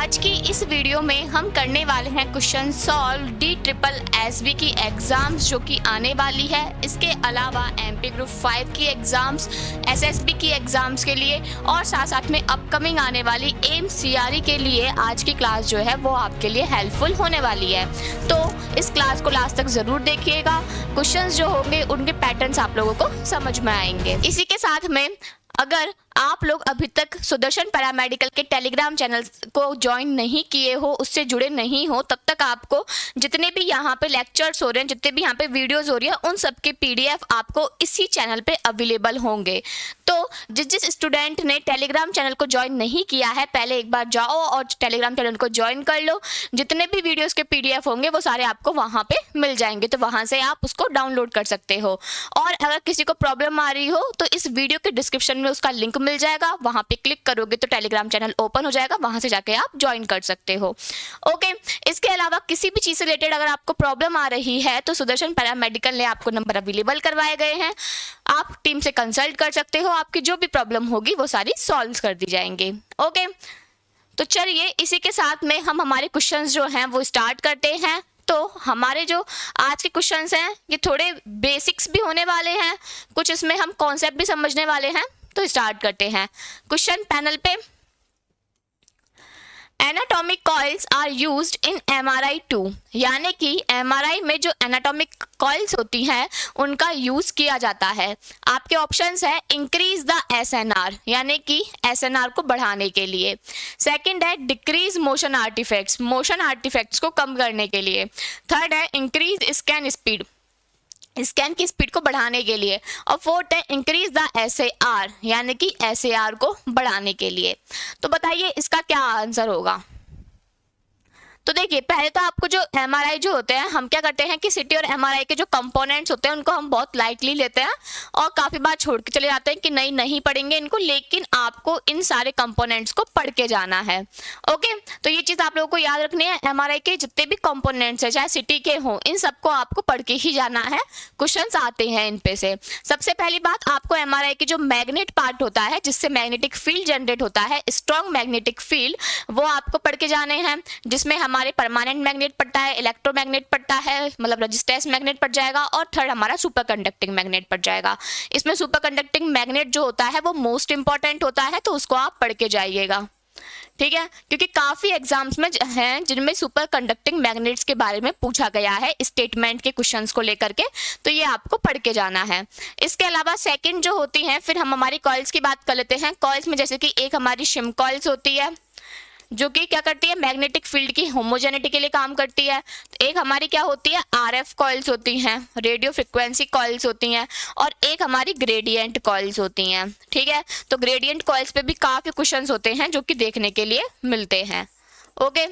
आज की इस वीडियो में हम करने वाले हैं क्वेश्चन सॉल्व DSSB की एग्जाम्स जो कि आने वाली है। इसके अलावा MP ग्रुप 5 की एग्जाम्स, SSB की एग्जाम्स के लिए और साथ साथ में अपकमिंग आने वाली एम्स CRE के लिए आज की क्लास जो है वो आपके लिए हेल्पफुल होने वाली है। तो इस क्लास को लास्ट तक जरूर देखिएगा। क्वेश्चंस जो होंगे उनके पैटर्न्स आप लोगों को समझ में आएंगे। इसी के साथ में अगर आप लोग अभी तक सुदर्शन पैरामेडिकल के टेलीग्राम चैनल को ज्वाइन नहीं किए हो, उससे जुड़े नहीं हो, तब तक आपको जितने भी यहाँ पे लेक्चर्स हो रहे हैं, जितने भी यहाँ पे वीडियोस हो रही है, उन सब के PDF आपको इसी चैनल पे अवेलेबल होंगे। तो जिस स्टूडेंट ने टेलीग्राम चैनल को ज्वाइन नहीं किया है, पहले एक बार जाओ और टेलीग्राम चैनल को ज्वाइन कर लो। जितने भी वीडियोस के PDF होंगे वो सारे आपको वहाँ पे मिल जाएंगे, तो वहाँ से आप उसको डाउनलोड कर सकते हो। और अगर किसी को प्रॉब्लम आ रही हो तो इस वीडियो के डिस्क्रिप्शन में उसका लिंक मिल जाएगा, वहां पे क्लिक करोगे तो टेलीग्राम चैनल ओपन हो जाएगा, वहां से जाके आप ज्वाइन कर सकते हो। ओके, इसके अलावा किसी भी चीज से रिलेटेड अगर आपको प्रॉब्लम आ रही है तो सुदर्शन पैरामेडिकल ने आपको नंबर अवेलेबल करवाए गए हैं, आप टीम से कंसल्ट कर सकते हो, आपकी जो भी प्रॉब्लम होगी वो सारी सॉल्व कर दी जाएंगे। ओके, तो चलिए इसी के साथ में हम हमारे क्वेश्चंस जो हैं वो स्टार्ट करते हैं। तो हमारे जो आज के क्वेश्चंस हैं ये थोड़े बेसिक्स भी होने वाले हैं, कुछ इसमें हम कॉन्सेप्ट भी समझने वाले हैं। तो स्टार्ट करते हैं। क्वेश्चन पैनल पे, anatomic coils are used in MRI 2, यानी कि MRI में जो एनाटॉमिक कॉइल्स होती हैं उनका यूज किया जाता है। आपके ऑप्शंस है इंक्रीज द SNR, यानी कि SNR को बढ़ाने के लिए। सेकंड है decrease motion artifacts, motion artifacts को कम करने के लिए। थर्ड है इंक्रीज स्कैन स्पीड, स्कैन की स्पीड को बढ़ाने के लिए। और फोर्थ है इंक्रीज द SAR, यानी कि SAR को बढ़ाने के लिए। तो बताइए इसका क्या आंसर होगा। तो देखिए, पहले तो आपको जो MRI जो होते हैं, हम क्या करते हैं कि CT और MRI के जो कंपोनेंट्स होते हैं उनको हम बहुत लाइटली लेते हैं और काफ़ी बार छोड़ के चले जाते हैं कि नहीं पढ़ेंगे इनको, लेकिन आपको इन सारे कंपोनेंट्स को पढ़ के जाना है। ओके, तो ये चीज़ आप लोगों को याद रखनी है। MRI के जितने भी कंपोनेंट्स हैं, चाहे CT के हों, इन सबको आपको पढ़ के ही जाना है। क्वेश्चन आते हैं इन पे से। सबसे पहली बात, आपको MRI की जो मैग्नेट पार्ट होता है, जिससे मैग्नेटिक फील्ड जनरेट होता है, स्ट्रॉन्ग मैग्नेटिक फील्ड, वो आपको पढ़ के जाने हैं। जिसमें हमारे परमानेंट मैग्नेट पड़ता है, इलेक्ट्रोमैग्नेट पड़ता है, मतलब रेजिस्टेंस मैग्नेट पड़ जाएगा, और थर्ड हमारा सुपर कंडक्टिंग मैग्नेट पड़ जाएगा। इसमें सुपर कंडक्टिंग मैग्नेट जो होता है वो मोस्ट इंपॉर्टेंट होता है, तो उसको आप पढ़ के जाइएगा, ठीक है, क्योंकि काफी एग्जाम्स में हैं जिनमें सुपर कंडक्टिंग मैग्नेट्स के बारे में पूछा गया है स्टेटमेंट के क्वेश्चंस को लेकर के, तो ये आपको पढ़ के जाना है। इसके अलावा सेकंड जो होती हैं, फिर हम हमारी कॉइल्स की बात कर लेते हैं। कॉइल्स में जैसे कि एक हमारी शिम कॉइल्स होती है जो कि क्या करती है, मैग्नेटिक फील्ड की होमोजेनिटी के लिए काम करती है। तो एक हमारी क्या होती है, RF कॉइल्स होती हैं, रेडियो फ्रिक्वेंसी कॉइल्स होती हैं, और एक हमारी ग्रेडियंट कॉइल्स होती हैं, ठीक है। तो ग्रेडियंट कॉइल्स पे भी काफी क्वेश्चंस होते हैं जो कि देखने के लिए मिलते हैं। ओके,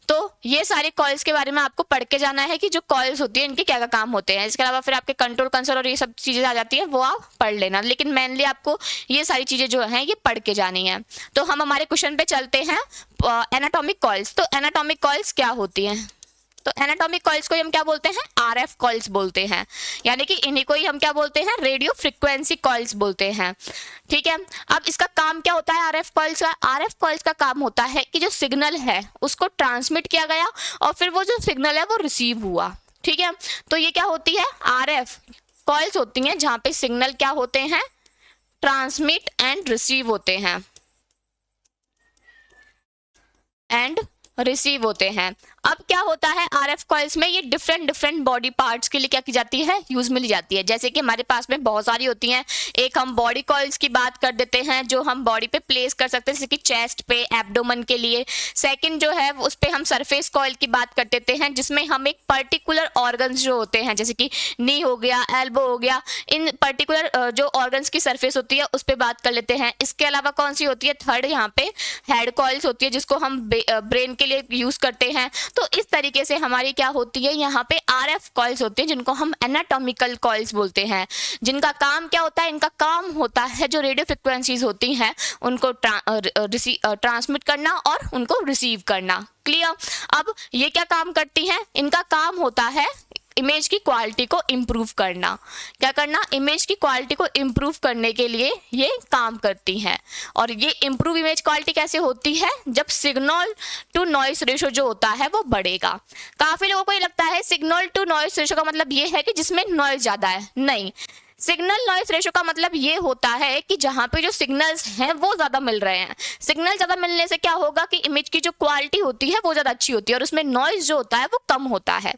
तो ये सारे कॉइल्स के बारे में आपको पढ़ के जाना है कि जो कॉइल्स होती है इनके क्या क्या काम होते हैं। इसके अलावा फिर आपके कंट्रोल कंसोल और ये सब चीजें आ जाती है, वो आप पढ़ लेना, लेकिन मेनली आपको ये सारी चीजें जो हैं ये पढ़ के जानी है। तो हम हमारे क्वेश्चन पे चलते हैं। एनाटॉमिक कॉइल्स, तो एनाटॉमिक कॉइल्स क्या होती हैं? तो एनाटॉमिक कॉइल्स को हम क्या बोलते हैं, RF कॉइल्स बोलते हैं, यानी कि इन्हीं को ही हम क्या बोलते हैं, रेडियो फ्रिक्वेंसी कॉइल्स बोलते हैं, ठीक है। अब इसका काम क्या होता है RF कॉइल्स का? RF कॉइल्स का काम होता है कि जो सिग्नल है उसको ट्रांसमिट किया गया और फिर वो जो सिग्नल है वो रिसीव हुआ, ठीक है। तो ये क्या होती है, RF कॉइल्स होती हैं जहां पे सिग्नल क्या होते हैं, ट्रांसमिट एंड रिसीव होते हैं, रिसीव होते हैं। अब क्या होता है RF कॉइल्स में, ये डिफरेंट बॉडी पार्ट्स के लिए क्या की जाती है, यूज में ली जाती है। जैसे कि हमारे पास में बहुत सारी होती हैं। एक हम बॉडी कॉइल्स की बात कर देते हैं जो हम बॉडी पे प्लेस कर सकते हैं, जैसे कि चेस्ट पे, एब्डोमेन के लिए। सेकंड जो है उस पे हम सरफेस कॉइल की बात कर देते हैं, जिसमें हम एक पर्टिकुलर ऑर्गन्स जो होते हैं, जैसे कि नी हो गया, एल्बो हो गया, इन पर्टिकुलर जो ऑर्गन्स की सरफेस होती है उस पर बात कर लेते हैं। इसके अलावा कौन सी होती है, थर्ड यहाँ पे हेड कॉइल्स होती है जिसको हम ब्रेन के लिए यूज करते हैं। तो इस तरीके से हमारी क्या होती है, यहाँ पे RF कॉइल्स होती हैं जिनको हम एनाटॉमिकल कॉइल्स बोलते हैं। जिनका काम क्या होता है, इनका काम होता है जो रेडियो फ्रिक्वेंसीज होती हैं उनको ट्रांसमिट करना और उनको रिसीव करना। क्लियर? अब ये क्या काम करती हैं, इनका काम होता है इमेज की क्वालिटी को इम्प्रूव करना। क्या करना? इमेज की क्वालिटी को इम्प्रूव करने के लिए ये काम करती हैं। और ये इम्प्रूव इमेज क्वालिटी कैसे होती है? जब सिग्नल टू नॉइस रेशो जो होता है वो बढ़ेगा। काफ़ी लोगों को ये लगता है सिग्नल टू नॉइस रेशो का मतलब ये है कि जिसमें नॉइज ज़्यादा है। नहीं, सिग्नल नॉइस रेशो का मतलब ये होता है कि जहाँ पे जो सिग्नल्स हैं वो ज़्यादा मिल रहे हैं। सिग्नल ज़्यादा मिलने से क्या होगा कि इमेज की जो क्वालिटी होती है वो ज़्यादा अच्छी होती है और उसमें नॉइज जो होता है वो कम होता है।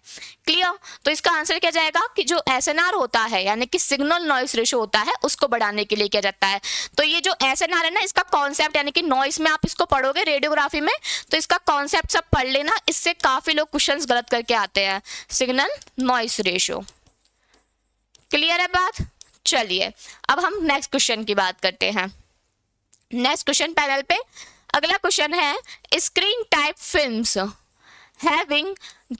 क्लियर? तो इसका आंसर क्या जाएगा कि जो SNR होता है यानी कि सिग्नल नॉइस रेशो होता है उसको बढ़ाने के लिए किया जाता है। तो ये जो SNR है ना, इसका कॉन्सेप्ट यानी कि नॉइस में आप इसको पढ़ोगे रेडियोग्राफी में, तो इसका कॉन्सेप्ट सब पढ़ लेना। इससे काफ़ी लोग क्वेश्चंस गलत करके आते हैं। Signal noise ratio. क्लियर है बात? चलिए अब हम नेक्स्ट क्वेश्चन की बात करते हैं। नेक्स्ट क्वेश्चन पैनल पे अगला क्वेश्चन है, screen type films having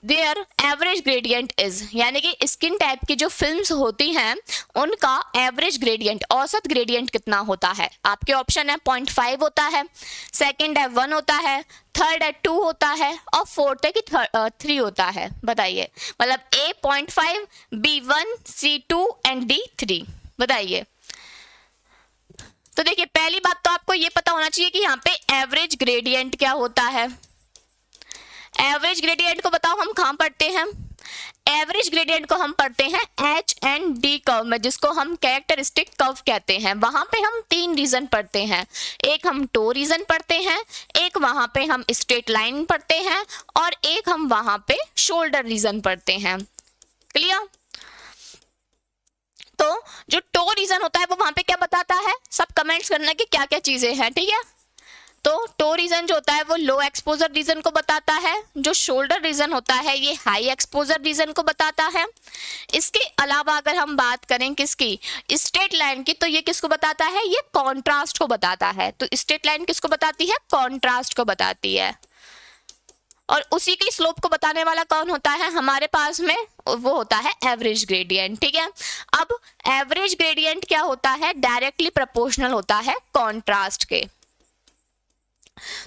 their average gradient is, यानी कि स्क्रीन टाइप की जो फिल्म्स होती हैं उनका एवरेज ग्रेडियंट, औसत ग्रेडियंट कितना होता है? आपके ऑप्शन है 0.5 होता है, सेकंड है 1 होता है, थर्ड है 2 होता है और फोर्थ है कि 3 होता है। बताइए, मतलब A 0.5, B 1, C 2 and D 3। बताइए। तो देखिए, पहली बात तो आपको ये पता होना चाहिए कि यहाँ पे एवरेज ग्रेडियंट क्या होता है। एवरेज ग्रेडियंट को बताओ हम कहाँ पढ़ते हैं? एवरेज ग्रेडियंट को हम पढ़ते हैं H&D कर्व में, जिसको हम कैरेक्टरिस्टिक कर्व कहते हैं। वहां पे हम 3 रीजन पढ़ते हैं, एक हम टो रीजन पढ़ते हैं, एक वहां पे हम स्ट्रेट लाइन पढ़ते हैं और एक हम वहां पे शोल्डर रीजन पढ़ते हैं। क्लियर? तो जो टो रीजन होता है वो वहां पे क्या बताता है? सब कमेंट्स करना कि क्या क्या चीजें हैं, ठीक है? तो टो रीजन जो होता है वो लो एक्सपोजर रीजन को बताता है। जो शोल्डर रीजन होता है ये हाई एक्सपोजर रीजन को बताता है। इसके अलावा अगर हम बात करें किसकी, स्ट्रेट लाइन की, तो ये किसको बताता है? ये कॉन्ट्रास्ट को बताता है। तो स्ट्रेट लाइन किसको बताती है? कॉन्ट्रास्ट को बताती है। और उसी की स्लोप को बताने वाला कौन होता है हमारे पास में? वो होता है एवरेज ग्रेडियंट, ठीक है? अब एवरेज ग्रेडियंट क्या होता है? डायरेक्टली प्रोपोर्शनल होता है कॉन्ट्रास्ट के।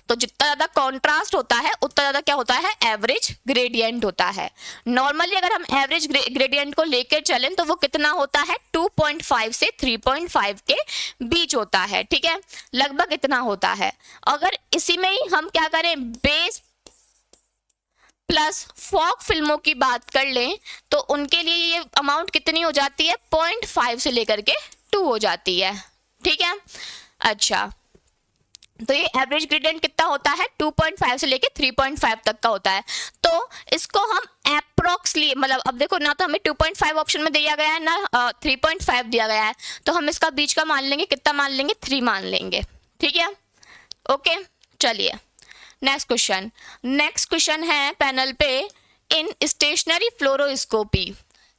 तो जितना ज्यादा कॉन्ट्रास्ट होता है उतना ज्यादा क्या होता है? एवरेज ग्रेडियंट होता है। नॉर्मली अगर हम एवरेज ग्रेडियंट को लेकर चलें तो वो कितना होता है? 2.5 से 3.5 के बीच होता है, ठीक है? लगभग इतना होता है। अगर इसी में ही हम क्या करें, बेस प्लस फॉक फिल्मों की बात कर लें तो उनके लिए ये अमाउंट कितनी हो जाती है? 0.5 से लेकर के 2 हो जाती है, ठीक है? अच्छा, तो ये एवरेज ग्रेडियंट कितना होता है? 2.5 से लेके 3.5 तक का होता है। तो इसको हम अप्रोक्सली, मतलब अब देखो ना, तो हमें 2.5 ऑप्शन में दिया गया है ना 3.5 दिया गया है, तो हम इसका बीच का मान लेंगे, कितना मान लेंगे? 3 मान लेंगे, ठीक है? ओके, चलिए नेक्स्ट क्वेश्चन। नेक्स्ट क्वेश्चन है पैनल पे, in stationary fluoroscopy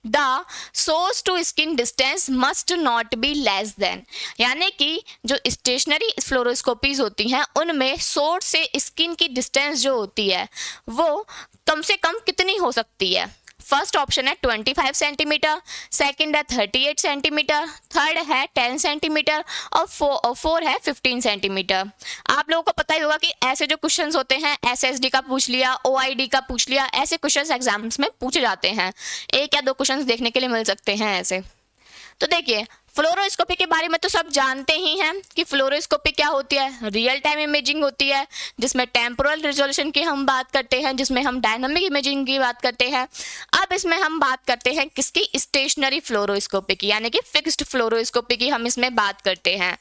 the source to skin distance must not be less than, यानी कि जो स्टेशनरी फ्लोरोस्कोपीज होती हैं उनमें सोर्स से स्किन की डिस्टेंस जो होती है वो कम से कम कितनी हो सकती है? फर्स्ट ऑप्शन है 25 सेंटीमीटर, सेकंड है 38 सेंटीमीटर, थर्ड है 10 सेंटीमीटर और फोर है 15 सेंटीमीटर। आप लोगों को पता ही होगा कि ऐसे जो क्वेश्चंस होते हैं, SSD का पूछ लिया, OID का पूछ लिया, ऐसे क्वेश्चंस एग्जाम्स में पूछे जाते हैं। 1 या 2 क्वेश्चंस देखने के लिए मिल सकते हैं ऐसे। तो देखिए, फ्लोरोस्कोपी के बारे में तो सब जानते ही हैं कि फ्लोरोस्कोपी क्या होती है। रियल टाइम इमेजिंग होती है जिसमें टेम्पोरल रिजोल्यूशन की हम बात करते हैं, जिसमें हम डायनामिक इमेजिंग की बात करते हैं। अब इसमें हम बात करते हैं किसकी? स्टेशनरी फ्लोरोस्कोपी की, यानी कि फिक्स्ड फ्लोरोस्कोपी की हम इसमें बात करते हैं।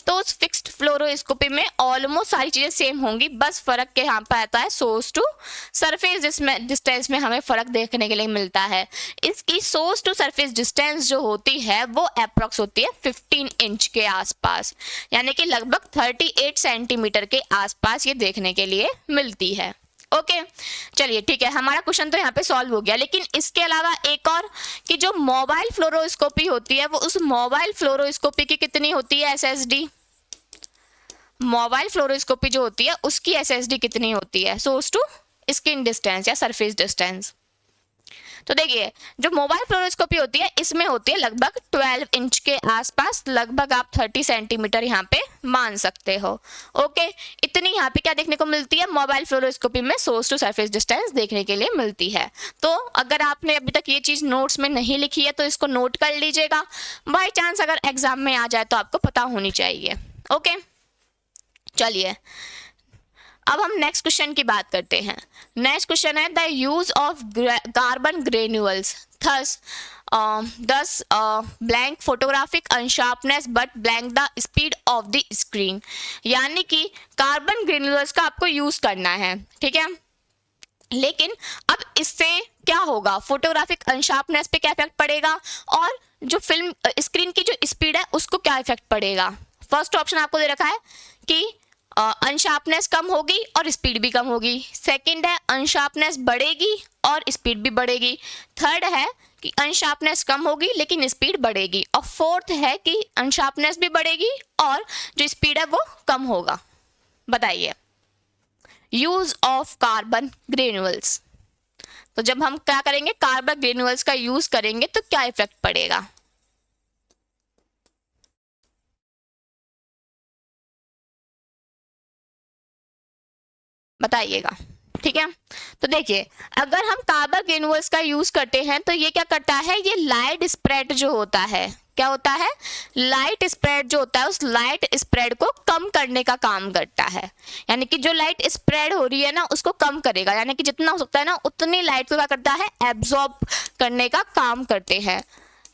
तो उस फिक्स्ड फ्लोरोस्कोपी में ऑलमोस्ट सारी चीज़ें सेम होंगी, बस फर्क के यहाँ पर आता है सोर्स टू सरफेस डिस्टेंस में हमें फ़र्क देखने के लिए मिलता है। इसकी सोर्स टू सरफेस डिस्टेंस जो होती है वो अप्रॉक्स होती है 15 इंच के आसपास, यानी कि लगभग 38 सेंटीमीटर के आसपास ये देखने के लिए मिलती है। ओके, चलिए ठीक है, हमारा क्वेश्चन तो यहाँ पे सॉल्व हो गया। लेकिन इसके अलावा एक और, कि जो मोबाइल फ्लोरोस्कोपी होती है वो उस मोबाइल फ्लोरोस्कोपी की कितनी होती है SSD? मोबाइल फ्लोरोस्कोपी जो होती है उसकी SSD कितनी होती है? सोर्स टू स्किन डिस्टेंस या सरफेस डिस्टेंस। तो देखिए जो मोबाइल फ्लोरोस्कोपी होती है इसमें होती है लगभग 12 इंच के आसपास, लगभग आप 30 सेंटीमीटर यहाँ पे मान सकते हो। ओके, इतनी यहाँ पे क्या देखने को मिलती है मोबाइल फ्लोरोस्कोपी में, सोर्स टू सरफेस डिस्टेंस देखने के लिए मिलती है। तो अगर आपने अभी तक ये चीज़ नोट्स में नहीं लिखी है तो इसको नोट कर लीजिएगा, बाई चांस अगर एग्जाम में आ जाए तो आपको पता होनी चाहिए। ओके, चलिए अब हम नेक्स्ट क्वेश्चन की बात करते हैं। नेक्स्ट क्वेश्चन है the use of carbon granules thus blank photographic unsharpness but blank the speed of the screen। यानी कि कार्बन ग्रेन्यूल्स का आपको यूज करना है, ठीक है, लेकिन अब इससे क्या होगा, फोटोग्राफिक अनशार्पनेस पे क्या इफेक्ट पड़ेगा और जो फिल्म स्क्रीन की जो स्पीड है उसको क्या इफेक्ट पड़ेगा। फर्स्ट ऑप्शन आपको दे रखा है कि अनशार्पनेस कम होगी और स्पीड भी कम होगी। सेकंड है अनशार्पनेस बढ़ेगी और स्पीड भी बढ़ेगी। थर्ड है कि अनशार्पनेस कम होगी लेकिन स्पीड बढ़ेगी। और फोर्थ है कि अनशार्पनेस भी बढ़ेगी और जो स्पीड है वो कम होगा। बताइए यूज ऑफ कार्बन ग्रेन्यूल्स। तो जब हम क्या करेंगे, कार्बन ग्रेन्यूल्स का यूज करेंगे तो क्या इफेक्ट पड़ेगा। बताइएगा, ठीक है। तो देखिए अगर हम कार्बन ग्रेन्यूल्स का यूज करते हैं तो ये क्या करता है, ये लाइट स्प्रेड जो होता है, क्या होता है, लाइट स्प्रेड जो होता है उस लाइट स्प्रेड को कम करने का काम करता है। यानी कि जो लाइट स्प्रेड हो रही है ना उसको कम करेगा, यानी कि जितना हो सकता है ना उतनी लाइट को क्या करता है, एब्जॉर्ब करने का काम करते हैं।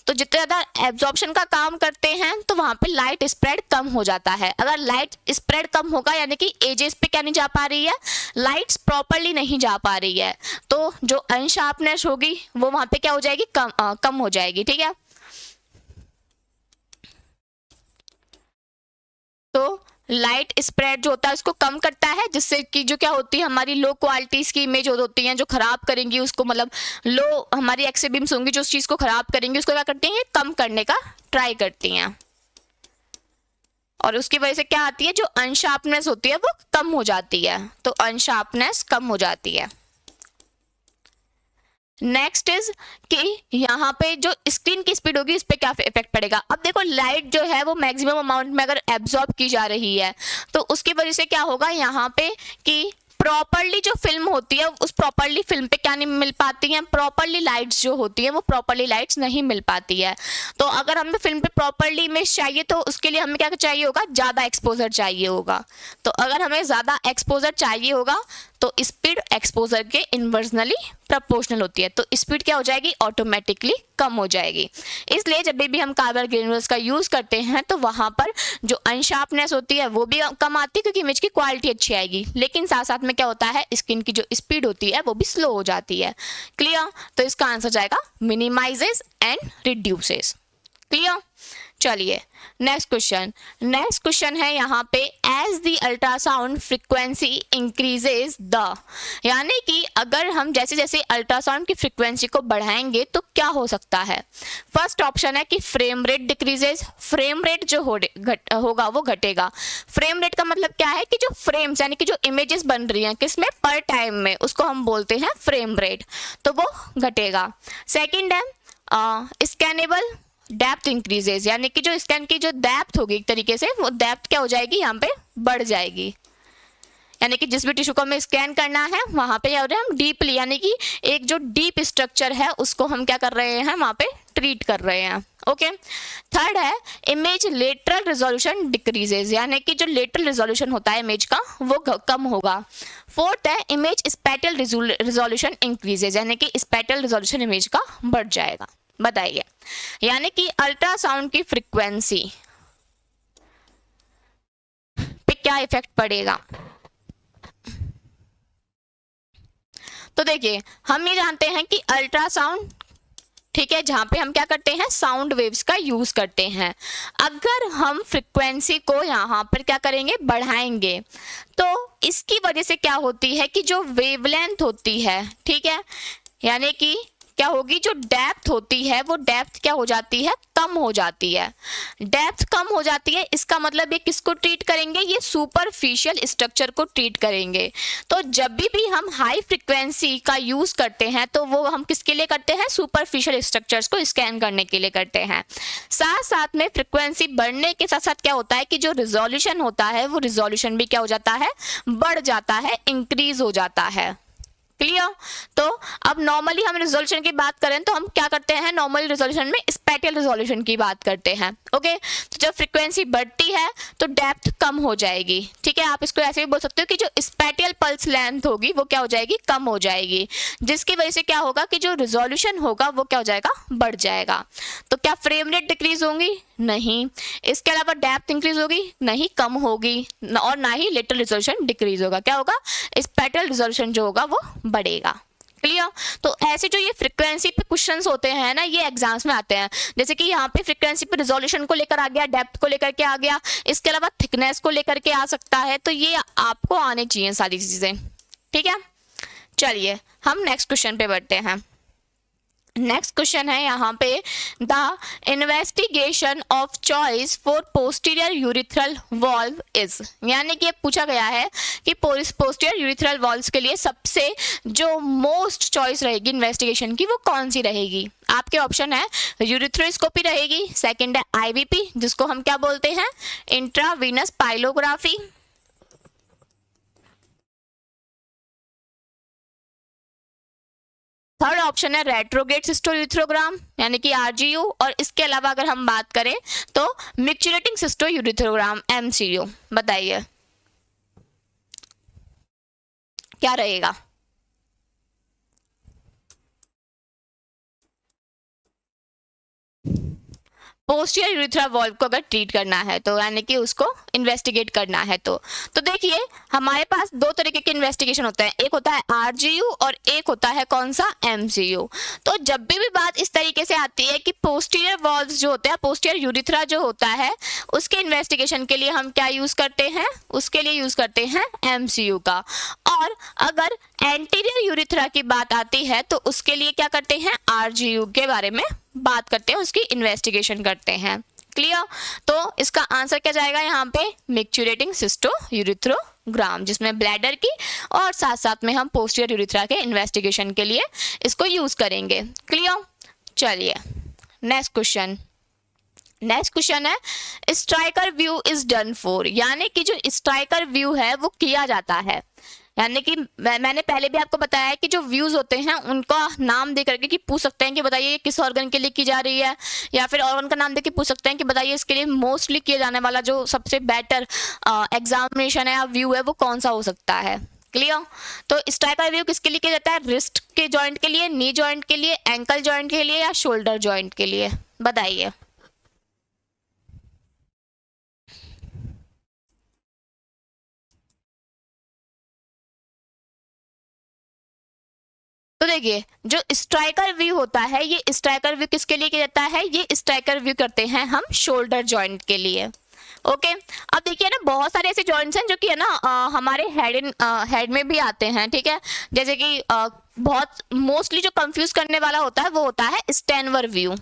तो जितना ज़्यादा एब्जॉर्प्शन का काम करते हैं तो वहाँ पे लाइट स्प्रेड कम हो जाता है। अगर लाइट स्प्रेड कम होगा यानी कि एजेस पे क्या नहीं जा पा रही है, लाइट्स प्रॉपरली नहीं जा पा रही है, तो जो अनशार्पनेस होगी वो वहाँ पे क्या हो जाएगी, कम हो जाएगी, ठीक है। तो लाइट स्प्रेड जो होता है उसको कम करता है, जिससे कि जो क्या होती है हमारी लो क्वालिटीज की इमेज होती हैं जो खराब करेंगी उसको, मतलब लो हमारी एक्स बीम्स होंगी जो उस चीज को खराब करेंगी उसको क्या करती हैं, कम करने का ट्राई करती हैं। और उसकी वजह से क्या आती है, जो अनशार्पनेस होती है वो कम हो जाती है। तो अनशार्पनेस कम हो जाती है। नेक्स्ट इज कि यहाँ पे जो स्क्रीन की स्पीड होगी इस पे क्या इफेक्ट पड़ेगा। अब देखो लाइट जो है वो मैक्सिमम अमाउंट में अगर एब्जॉर्ब की जा रही है तो उसकी वजह से क्या होगा यहाँ पे कि प्रॉपरली जो फिल्म होती है उस प्रॉपरली फिल्म पे क्या नहीं मिल पाती है, प्रॉपरली लाइट्स जो होती है वो प्रॉपरली लाइट्स नहीं मिल पाती है। तो अगर हमें फिल्म पे प्रॉपरली इमेज चाहिए तो उसके लिए हमें क्या चाहिए होगा, ज़्यादा एक्सपोजर चाहिए होगा। तो अगर हमें ज़्यादा एक्सपोजर चाहिए होगा तो स्पीड एक्सपोजर के इन्वर्सनली प्रोपोर्शनल होती है, तो स्पीड क्या हो जाएगी, ऑटोमेटिकली कम हो जाएगी। इसलिए जब भी हम कार्बन ग्रेन्यूल्स का यूज करते हैं तो वहां पर जो अनशार्पनेस होती है वो भी कम आती है क्योंकि इमेज की क्वालिटी अच्छी आएगी, लेकिन साथ साथ में क्या होता है, स्क्रीन की जो स्पीड होती है वो भी स्लो हो जाती है। क्लियर, तो इसका आंसर जाएगा मिनिमाइजेस एंड रिड्यूसेस। क्लियर, चलिए नेक्स्ट क्वेश्चन है यहाँ पे as the ultrasound frequency increases the, यानी कि अगर हम जैसे जैसे अल्ट्रासाउंड की फ्रीक्वेंसी को बढ़ाएंगे तो क्या हो सकता है। फर्स्ट ऑप्शन है कि frame rate decreases, frame rate जो होगा वो घटेगा। फ्रेम रेट का मतलब क्या है कि जो फ्रेम्स यानी कि जो इमेजेस बन रही हैं किसमें, पर टाइम में, उसको हम बोलते हैं फ्रेम रेट, तो वो घटेगा। सेकेंड है स्कैनेबल डेप्थ इंक्रीजेज, यानी कि जो स्कैन की जो डेप्थ होगी एक तरीके से वो डेप्थ क्या हो जाएगी, यहाँ पे बढ़ जाएगी। यानी कि जिस भी टिश्यू को हमें स्कैन करना है वहां पे क्या हो रहा है, हम डीपली यानी कि एक जो डीप स्ट्रक्चर है उसको हम क्या कर रहे हैं, वहां पे ट्रीट कर रहे हैं। ओके, थर्ड है इमेज लेटरल रिजोल्यूशन डिक्रीजेज, यानी कि जो लेटरल रिजोल्यूशन होता है इमेज का वो कम होगा। फोर्थ है इमेज स्पैटियल रिजोल्यूशन इंक्रीजेज, यानी कि स्पैटियल रिजोल्यूशन इमेज का बढ़ जाएगा। बताइए, यानी कि अल्ट्रासाउंड की फ्रीक्वेंसी पे क्या इफेक्ट पड़ेगा। तो देखिए हम ये जानते हैं कि अल्ट्रासाउंड, ठीक है, जहां पे हम क्या करते हैं, साउंड वेव्स का यूज करते हैं। अगर हम फ्रीक्वेंसी को यहाँ पर क्या करेंगे, बढ़ाएंगे, तो इसकी वजह से क्या होती है कि जो वेवलेंथ होती है, ठीक है, यानी कि क्या होगी, जो डेप्थ होती है वो डेप्थ क्या हो जाती है, कम हो जाती है। डेप्थ कम हो जाती है, इसका मतलब ये किसको ट्रीट करेंगे, ये सुपरफिशियल स्ट्रक्चर को ट्रीट करेंगे। तो जब भी हम हाई फ्रिक्वेंसी का यूज करते हैं तो वो हम किसके लिए करते हैं, सुपरफिशियल स्ट्रक्चर्स को स्कैन करने के लिए करते हैं। साथ साथ में फ्रिक्वेंसी बढ़ने के साथ साथ क्या होता है कि जो रिजोल्यूशन होता है वो रिजोल्यूशन भी क्या हो जाता है, बढ़ जाता है, इंक्रीज हो जाता है। क्लियर। तो अब नॉर्मली हम रिजोल्यूशन की बात करें तो हम क्या करते हैं, नॉर्मल रिजोल्यूशन में स्पेटियल रिजोल्यूशन की बात करते हैं। ओके, तो जब फ्रीक्वेंसी बढ़ती है तो डेप्थ कम हो जाएगी। ठीक है, आप इसको ऐसे भी बोल सकते हो कि जो स्पेटियल पल्स लेंथ होगी वो क्या हो जाएगी, कम हो जाएगी, जिसकी वजह से क्या होगा कि जो रिजोल्यूशन होगा वो क्या हो जाएगा, बढ़ जाएगा। तो क्या फ्रेम रेट डिक्रीज होंगी, नहीं। इसके अलावा डेप्थ इंक्रीज होगी, नहीं, कम होगी, और ना ही लेटरल रिजोल्यूशन डिक्रीज होगा। क्या होगा, स्पेटियल रिजोल्यूशन जो होगा वो बढ़ेगा। क्लियर। तो ऐसे जो ये फ्रीक्वेंसी पे क्वेश्चंस होते हैं ना, ये एग्जाम्स में आते हैं। जैसे कि यहाँ पे फ्रीक्वेंसी पे रिजोल्यूशन को लेकर आ गया, डेप्थ को लेकर के आ गया, इसके अलावा थिकनेस को लेकर के आ सकता है। तो ये आपको आने चाहिए सारी चीजें। ठीक है, चलिए हम नेक्स्ट क्वेश्चन पे बढ़ते हैं। नेक्स्ट क्वेश्चन है यहाँ पे, the investigation of choice for posterior urethral valve is, यानी कि पूछा गया है कि पोस्टीरियर यूरिथ्रल वॉल्व्स के लिए सबसे जो मोस्ट चॉइस रहेगी इन्वेस्टिगेशन की वो कौन सी रहेगी। आपके ऑप्शन है यूरिथ्रोस्कोपी रहेगी, सेकंड है आईवीपी जिसको हम क्या बोलते हैं, इंट्रावीनस पाइलोग्राफी, थर्ड ऑप्शन है रेट्रोग्रेड सिस्टोयूरिथ्रोग्राम यानी कि आरजीयू, और इसके अलावा अगर हम बात करें तो मिक्चुरेटिंग सिस्टोयूरिथ्रोग्राम एमसीयू। बताइए क्या रहेगा। पोस्टीरियर यूरिथ्रा वॉल्व को अगर ट्रीट करना है तो यानी कि उसको इन्वेस्टिगेट करना है तो देखिए हमारे पास दो तरीके के इन्वेस्टिगेशन होते हैं, एक होता है आरजीयू और एक होता है कौन सा, एमसीयू। तो जब भी बात इस तरीके से आती है कि पोस्टीरियर वॉल्व्स जो होते हैं, पोस्टीरियर यूरिथ्रा जो होता है उसके इन्वेस्टिगेशन के लिए हम क्या यूज करते हैं, उसके लिए यूज करते हैं एमसीयू का। और अगर एंटीरियर यूरिथ्रा की बात आती है तो उसके लिए क्या करते हैं, आरजीयू के बारे में बात करते हैं, उसकी इन्वेस्टिगेशन करते हैं। क्लियर। तो इसका आंसर क्या जाएगा यहाँ पे, मिक्चुरेटिंग सिस्टोयूरिथ्रोग्राम, जिसमें ब्लैडर की और साथ साथ में हम पोस्टीरियर यूरिथ्रा के इन्वेस्टिगेशन के लिए इसको यूज करेंगे। क्लियर। चलिए नेक्स्ट क्वेश्चन। नेक्स्ट क्वेश्चन है, striker view is done for, यानी कि जो स्ट्राइकर व्यू है वो किया जाता है, यानी कि मैंने पहले भी आपको बताया है कि जो व्यूज होते हैं उनका नाम दे करके कि पूछ सकते हैं कि बताइए ये किस ऑर्गन के लिए की जा रही है, या फिर ऑर्गन का नाम दे के पूछ सकते हैं कि बताइए इसके लिए मोस्टली किया जाने वाला जो सबसे बेटर एग्जामिनेशन है या व्यू है वो कौन सा हो सकता है। क्लियर। तो स्ट्राइकर व्यू किसके लिए किया जाता है, रिस्ट के जॉइंट के लिए, नी जॉइंट के लिए, एंकल जॉइंट के लिए या शोल्डर जॉइंट के लिए, बताइए। तो देखिए जो स्ट्राइकर व्यू होता है, ये स्ट्राइकर व्यू किसके लिए किया जाता है, ये स्ट्राइकर व्यू करते हैं हम शोल्डर जॉइंट के लिए। ओके। अब देखिए ना बहुत सारे ऐसे जॉइंट्स हैं जो कि है ना हमारे हेड में भी आते हैं। ठीक है, जैसे कि बहुत मोस्टली जो कंफ्यूज करने वाला होता है वो होता है स्टेनवर व्यू।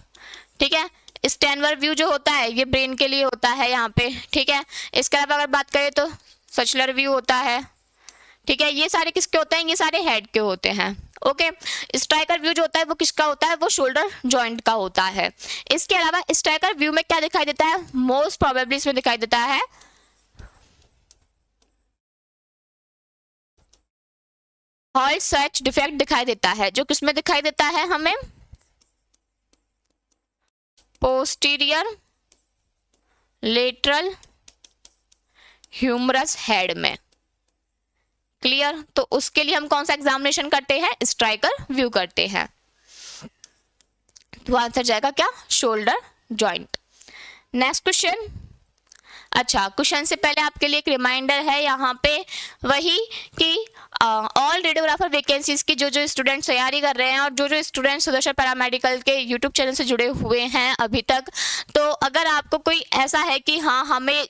ठीक है, स्टेनवर व्यू जो होता है ये ब्रेन के लिए होता है यहाँ पे। ठीक है, इसके अलावा अगर बात करें तो सचलर व्यू होता है। ठीक है, ये सारे किसके होते हैं, ये सारे हेड के होते हैं। ओके। स्ट्राइकर व्यू जो होता है वो किसका होता है, वो शोल्डर जॉइंट का होता है। इसके अलावा स्ट्राइकर व्यू में क्या दिखाई देता है, मोस्ट प्रोबेबली इसमें दिखाई देता है हॉल सर्च डिफेक्ट दिखाई देता है, जो किसमें दिखाई देता है हमें, पोस्टीरियर लेटरल ह्यूमरस हेड में। क्लियर। तो उसके लिए हम कौन सा एग्जामिनेशन करते हैं, स्ट्राइकर व्यू करते हैं। तो आंसर जाएगा क्या, शोल्डर जॉइंट। Next question. अच्छा, क्वेश्चन से पहले आपके लिए एक रिमाइंडर है यहाँ पे वही कि ऑल रेडियोग्राफर वैकेंसीज की जो स्टूडेंट्स तैयारी कर रहे हैं और जो स्टूडेंट्स सुदर्शन पैरामेडिकल के यूट्यूब चैनल से जुड़े हुए हैं अभी तक, तो अगर आपको कोई ऐसा है कि हाँ हमें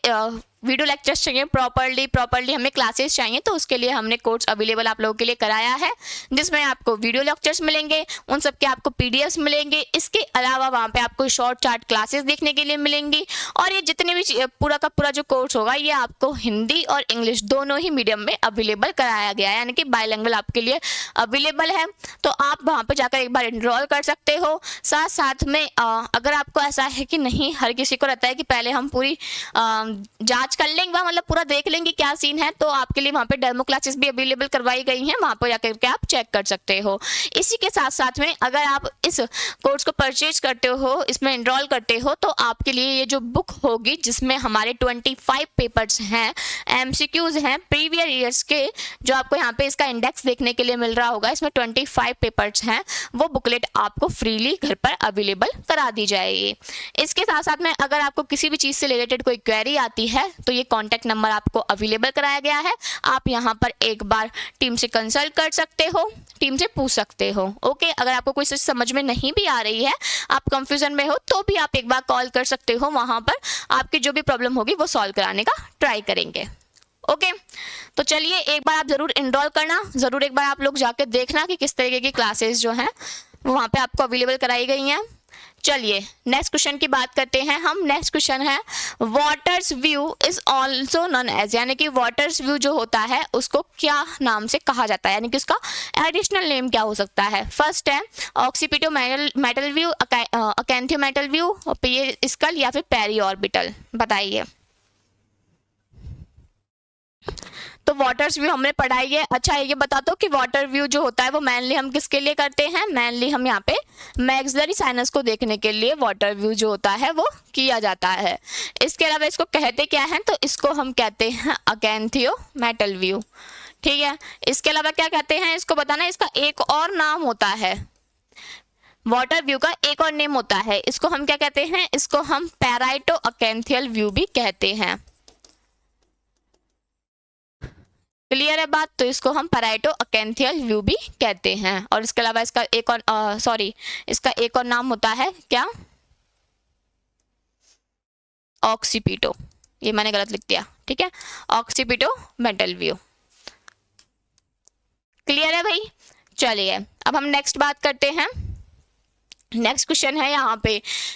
वीडियो लेक्चर्स चाहिए प्रॉपर्ली हमें क्लासेस चाहिए, तो उसके लिए हमने कोर्स अवेलेबल आप लोगों के लिए कराया है, जिसमें आपको वीडियो लेक्चर्स मिलेंगे, उन सब के आपको पीडीएफ्स मिलेंगे। इसके अलावा वहाँ पे आपको शॉर्ट चार्ट क्लासेस देखने के लिए मिलेंगी। और ये जितने भी पूरा का पूरा जो कोर्स होगा ये आपको हिंदी और इंग्लिश दोनों ही मीडियम में अवेलेबल कराया गया है, यानी कि बाइलिंगुअल आपके लिए अवेलेबल है। तो आप वहाँ पर जाकर एक बार इनरोल कर सकते हो। साथ में अगर आपको ऐसा है कि नहीं, हर किसी को रहता है कि पहले हम पूरी जांच कर लेंगे, मतलब पूरा देख लेंगे क्या सीन है, तो आपके लिए वहाँ पे डेमो क्लासेस भी अवेलेबल करवाई गई हैं, वहाँ पर जाकर के आप चेक कर सकते हो। इसी के साथ में अगर आप इस कोर्स को परचेज करते हो, इसमें एनरोल करते हो, तो आपके लिए ये जो बुक होगी जिसमें हमारे 25 पेपर्स हैं, एमसीक्यूज हैं प्रीवियस ईयर्स के, जो आपको यहाँ पे इसका इंडेक्स देखने के लिए मिल रहा होगा, इसमें 25 पेपर्स हैं, वो बुकलेट आपको फ्रीली घर पर अवेलेबल करा दी जाएगी। इसके साथ में अगर आपको किसी भी चीज़ से रिलेटेड कोई क्वेरी आती है तो ये कॉन्टैक्ट नंबर आपको अवेलेबल कराया गया है, आप यहाँ पर एक बार टीम से कंसल्ट कर सकते हो, टीम से पूछ सकते हो। ओके, अगर आपको कोई चीज़ समझ में नहीं भी आ रही है, आप कंफ्यूजन में हो, तो भी आप एक बार कॉल कर सकते हो, वहाँ पर आपकी जो भी प्रॉब्लम होगी वो सॉल्व कराने का ट्राई करेंगे। ओके, तो चलिए एक बार आप ज़रूर इनरोल करना, ज़रूर एक बार आप लोग जाकर देखना कि किस तरीके की क्लासेस जो हैं वहाँ पे आपको अवेलेबल कराई गई हैं। चलिए नेक्स्ट क्वेश्चन की बात करते हैं हम। नेक्स्ट क्वेश्चन है Waters view is also known as, यानी कि वाटर्स व्यू जो होता है उसको क्या नाम से कहा जाता है, यानी कि उसका एडिशनल नेम क्या हो सकता है। फर्स्ट है occipito mental view, acanthio mental view, skull या फिर पेरी ऑर्बिटल, बताइए। तो वाटर्स व्यू हमने पढ़ाई है। अच्छा ये बता दो कि वाटर व्यू जो होता है वो मेनली हम किसके लिए करते हैं, मेनली हम यहाँ पे मैक्सिलरी साइनस को देखने के लिए वाटर व्यू जो होता है वो किया जाता है। इसके अलावा इसको कहते क्या है, तो इसको हम कहते हैं अकेंथियो मेटल व्यू, ठीक है। इसके अलावा क्या कहते हैं इसको बताना, इसका एक और नाम होता है, वाटर व्यू का एक और नेम होता है, इसको हम क्या कहते हैं, इसको हम पैराइटो अकेंथियल व्यू भी कहते हैं। क्लियर है बात, तो इसको हम पैराइटो अकेंथियल व्यू भी कहते हैं। और इसके अलावा इसका एक और इसका एक और नाम होता है क्या, ऑक्सीपिटो, ये मैंने गलत लिख दिया, ठीक है, ऑक्सीपिटो मेटल व्यू। क्लियर है भाई। चलिए अब हम नेक्स्ट बात करते हैं। नेक्स्ट क्वेश्चन है यहाँ पे,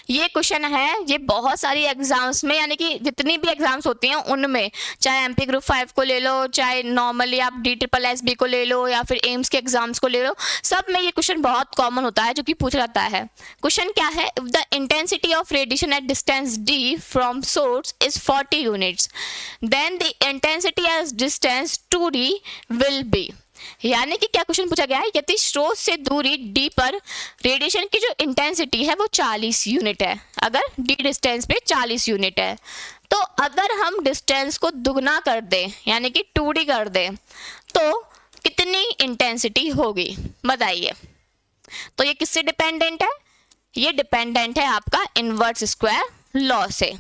ये क्वेश्चन है, ये बहुत सारी एग्जाम्स में, यानी कि जितनी भी एग्जाम्स होती हैं उनमें, चाहे एमपी ग्रुप 5 को ले लो, चाहे नॉर्मली आप DSSB को ले लो या फिर एम्स के एग्जाम्स को ले लो, सब में ये क्वेश्चन बहुत कॉमन होता है जो कि पूछा जाता है। क्वेश्चन क्या है, if the intensity of radiation at distance d from source is 40 units then the intensity at distance 2d will be, यानी कि क्या क्वेश्चन पूछा गया है, यदि स्रोत से दूरी d पर रेडिएशन की जो इंटेंसिटी है वो 40 यूनिट है, अगर d डिस्टेंस पे 40 यूनिट है, तो अगर हम डिस्टेंस को दुगना कर दें यानी कि 2d कर दें तो कितनी इंटेंसिटी होगी, बताइए। तो ये किससे डिपेंडेंट है, ये डिपेंडेंट है आपका इनवर्स स्क्वायर लॉ से।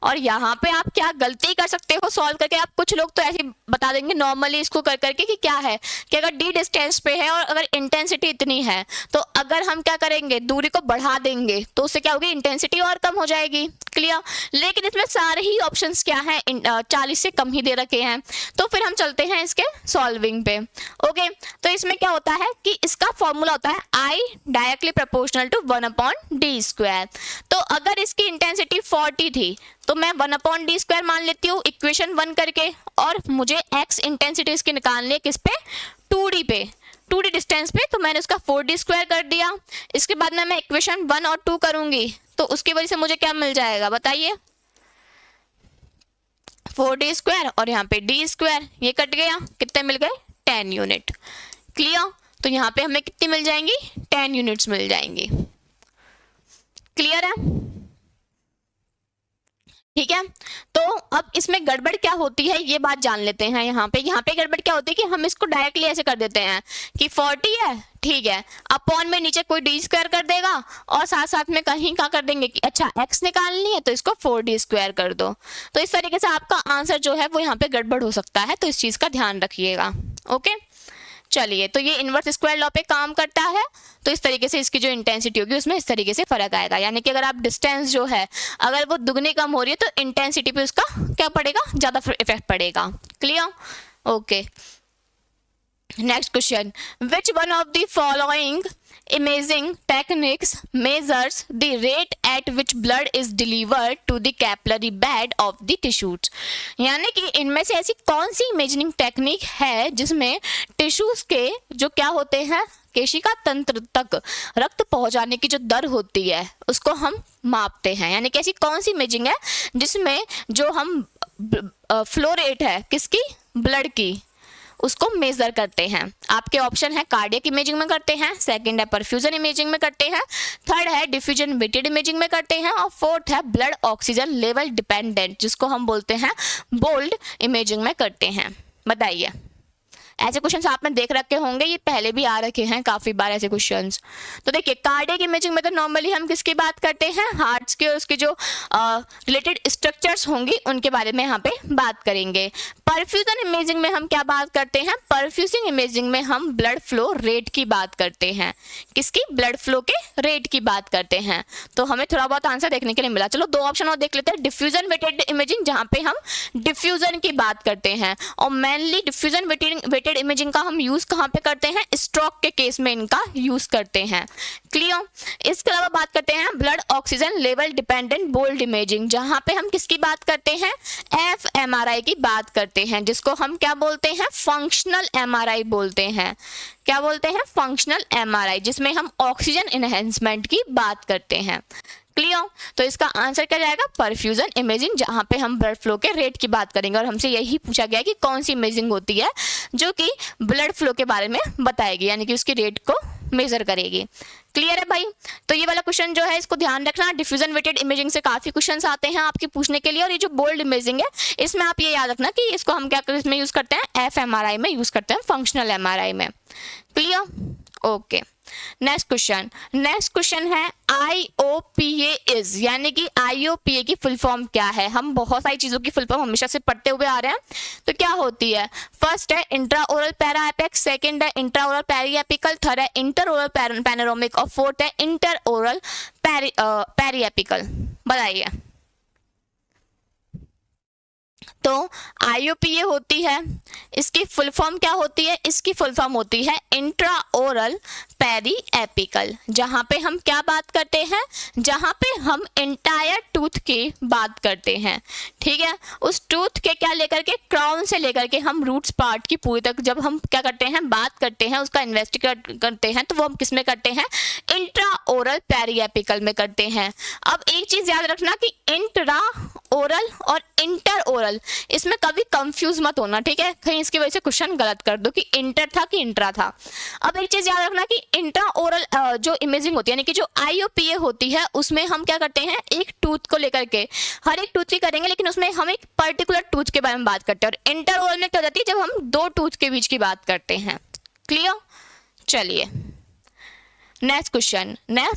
और यहाँ पे आप क्या गलती कर सकते हो सॉल्व करके, आप कुछ लोग तो ऐसे बता देंगे नॉर्मली इसको कर करके कि क्या है कि अगर d डिस्टेंस पे है और अगर इंटेंसिटी इतनी है तो अगर हम क्या करेंगे दूरी को बढ़ा देंगे तो उससे क्या होगी, इंटेंसिटी और कम हो जाएगी। क्लियर, लेकिन इसमें सारे ही ऑप्शंस क्या हैं, 40 से कम ही दे रखे हैं। तो फिर हम चलते हैं इसके सॉल्विंग पे। ओके, तो इसमें क्या होता है कि इसका फॉर्मूला होता है I directly proportional to 1/d²। तो अगर इसकी इंटेंसिटी 40 थी तो मैं 1/d² मान लेती हूँ इक्वेशन 1 करके, और मुझे x इंटेंसिटी इसकी निकालनी है किस पे, 2d पे, 2d डिस्टेंस पे, तो मैंने उसका 4d² कर दिया। इसके बाद में मैं इक्वेशन 1 और 2 करूंगी तो उसकी वजह से मुझे क्या मिल जाएगा, बताइए, 4d² और यहाँ पे d², ये कट गया, कितने मिल गए, 10 यूनिट। क्लियर, तो यहाँ पे हमें कितनी मिल जाएंगी, 10 यूनिट्स मिल जाएंगी। क्लियर है। ठीक है। तो अब इसमें गड़बड़ क्या होती है ये बात जान लेते हैं। यहाँ पे गड़बड़ क्या होती है कि हम इसको डायरेक्टली ऐसे कर देते हैं कि 40 है, ठीक है, अपॉन में नीचे कोई डी स्क्वायर कर देगा और साथ साथ में कहीं क्या कर देंगे कि अच्छा x निकालनी है तो इसको 4d स्क्वायर कर दो। तो इस तरीके से आपका आंसर जो है वो यहाँ पे गड़बड़ हो सकता है, तो इस चीज का ध्यान रखिएगा। ओके, चलिए, तो ये इनवर्स स्क्वायर लॉ पे काम करता है, तो इस तरीके से इसकी जो इंटेंसिटी होगी उसमें इस तरीके से फर्क आएगा। यानी कि अगर आप डिस्टेंस जो है अगर वो दुगनी कम हो रही है तो इंटेंसिटी पे उसका क्या पड़ेगा, ज्यादा इफेक्ट पड़ेगा। Clear? Okay, next question, which one of the following imaging techniques measures the rate at which blood is delivered to the capillary bed of the tissues। यानी कि इनमें से ऐसी कौन सी इमेजिंग टेक्निक है जिसमें टिश्यूज के जो क्या होते हैं केशिका तंत्र तक रक्त पहुंचाने की जो दर होती है उसको हम मापते हैं। यानी कि ऐसी कौन सी इमेजिंग है जिसमें जो हम फ्लो रेट है किसकी, ब्लड की, उसको मेजर करते हैं। आपके ऑप्शन है कार्डियक इमेजिंग में करते हैं, सेकंड है परफ्यूजन इमेजिंग में करते हैं, थर्ड है डिफ्यूजन वेटेड इमेजिंग में करते हैं और फोर्थ है ब्लड ऑक्सीजन लेवल डिपेंडेंट जिसको हम बोलते हैं बोल्ड इमेजिंग में करते हैं। बताइए, ऐसे क्वेश्चंस आपने देख रखे होंगे, ये पहले भी आ रखे हैं काफी बार ऐसे क्वेश्चंस। तो देखिए कार्डियक इमेजिंग में तो नॉर्मली हम किसकी बात करते हैं, हार्ट्स के और उसके जो रिलेटेड स्ट्रक्चर्स होंगी उनके बारे में यहाँ पे बात करेंगे। परफ्यूजन इमेजिंग में हम क्या बात करते हैं, परफ्यूजिंग इमेजिंग में हम ब्लड फ्लो रेट की बात करते हैं। किसकी, ब्लड फ्लो के रेट की बात करते हैं। तो हमें थोड़ा बहुत आंसर देखने के लिए मिला। चलो दो ऑप्शन और देख लेते हैं, डिफ्यूजन वेटेड इमेजिंग जहाँ पे हम डिफ्यूजन की बात करते हैं और मेनली डिफ्यूजन वेटेड इमेजिंग का हम यूज कहाँ पे करते हैं, स्ट्रोक के केस में इनका यूज करते हैं। क्लियर? इसके अलावा बात करते हैं blood oxygen level dependent bold imaging जहाँ पे हम किसकी बात करते हैं, fMRI की बात करते हैं जिसको हम क्या बोलते हैं, फंक्शनल MRI बोलते हैं। क्या बोलते हैं, फंक्शनल MRI, जिसमें हम ऑक्सीजन इनहेंसमेंट की बात करते हैं। क्लियर? तो इसका आंसर क्या जाएगा, परफ्यूजन इमेजिंग जहां पे हम ब्लड फ्लो के रेट की बात करेंगे और हमसे यही पूछा गया कि कौन सी इमेजिंग होती है जो कि ब्लड फ्लो के बारे में बताएगी, यानी कि उसकी रेट को मेजर करेगी। क्लियर है भाई? तो ये वाला क्वेश्चन जो है इसको ध्यान रखना, डिफ्यूजन वेटेड इमेजिंग से काफी क्वेश्चंस आते हैं आपके पूछने के लिए, और ये जो बोल्ड इमेजिंग है इसमें आप ये याद रखना कि इसको हम क्या इसमें यूज करते हैं, fMRI में यूज करते हैं, फंक्शनल MRI में। क्लियर? ओके, नेक्स्ट क्वेश्चन है IOPA इज, यानी कि IOPA की फुल फॉर्म क्या है। हम बहुत सारी चीजों की फुल फॉर्म हमेशा से पढ़ते हुए आ रहे हैं, तो क्या होती है, फर्स्ट है intra oral para apex, second है intra oral peri apical, third है इंटर ओरल पैनोरामिक और फोर्थ है इंटर ओरल पेरी एपिकल। बताइए। तो IOPA होती है, इसकी फुल फॉर्म क्या होती है, इसकी फुल फॉर्म होती है इंट्रा ओरल पेरी एपिकल, जहां पे हम क्या बात करते हैं, जहां पे हम एंटायर टूथ की बात करते हैं। ठीक है, उस टूथ के क्या लेकर के, क्राउन से लेकर के हम रूट्स पार्ट की पूरी तक जब हम क्या करते हैं, बात करते हैं, उसका इन्वेस्टिगेट करते हैं, तो वो हम किस में करते हैं, इंट्रा ओरल पेरी एपिकल में करते हैं। अब एक चीज याद रखना कि इंट्रा ओरल और इंटर ओरल, इसमें कभी कंफ्यूज मत होना, ठीक है, कहीं इसकी वजह से क्वेश्चन गलत कर दो कि इंटर था कि इंट्रा था। अब एक चीज याद रखना कि इंट्रा ओरल जो इमेजिंग होती है, यानी कि जो IOPA होती है, उसमें हम क्या करते हैं, एक टूथ को लेकर के, हर एक टूथ की करेंगे, लेकिन उसमें हम एक पर्टिकुलर टूथ के बारे में बात करते हैं, और इंटर ओरल में क्या होती है, जब हम दो टूथ के बीच की बात करते हैं। क्लियर? चलिए, नेक्स्ट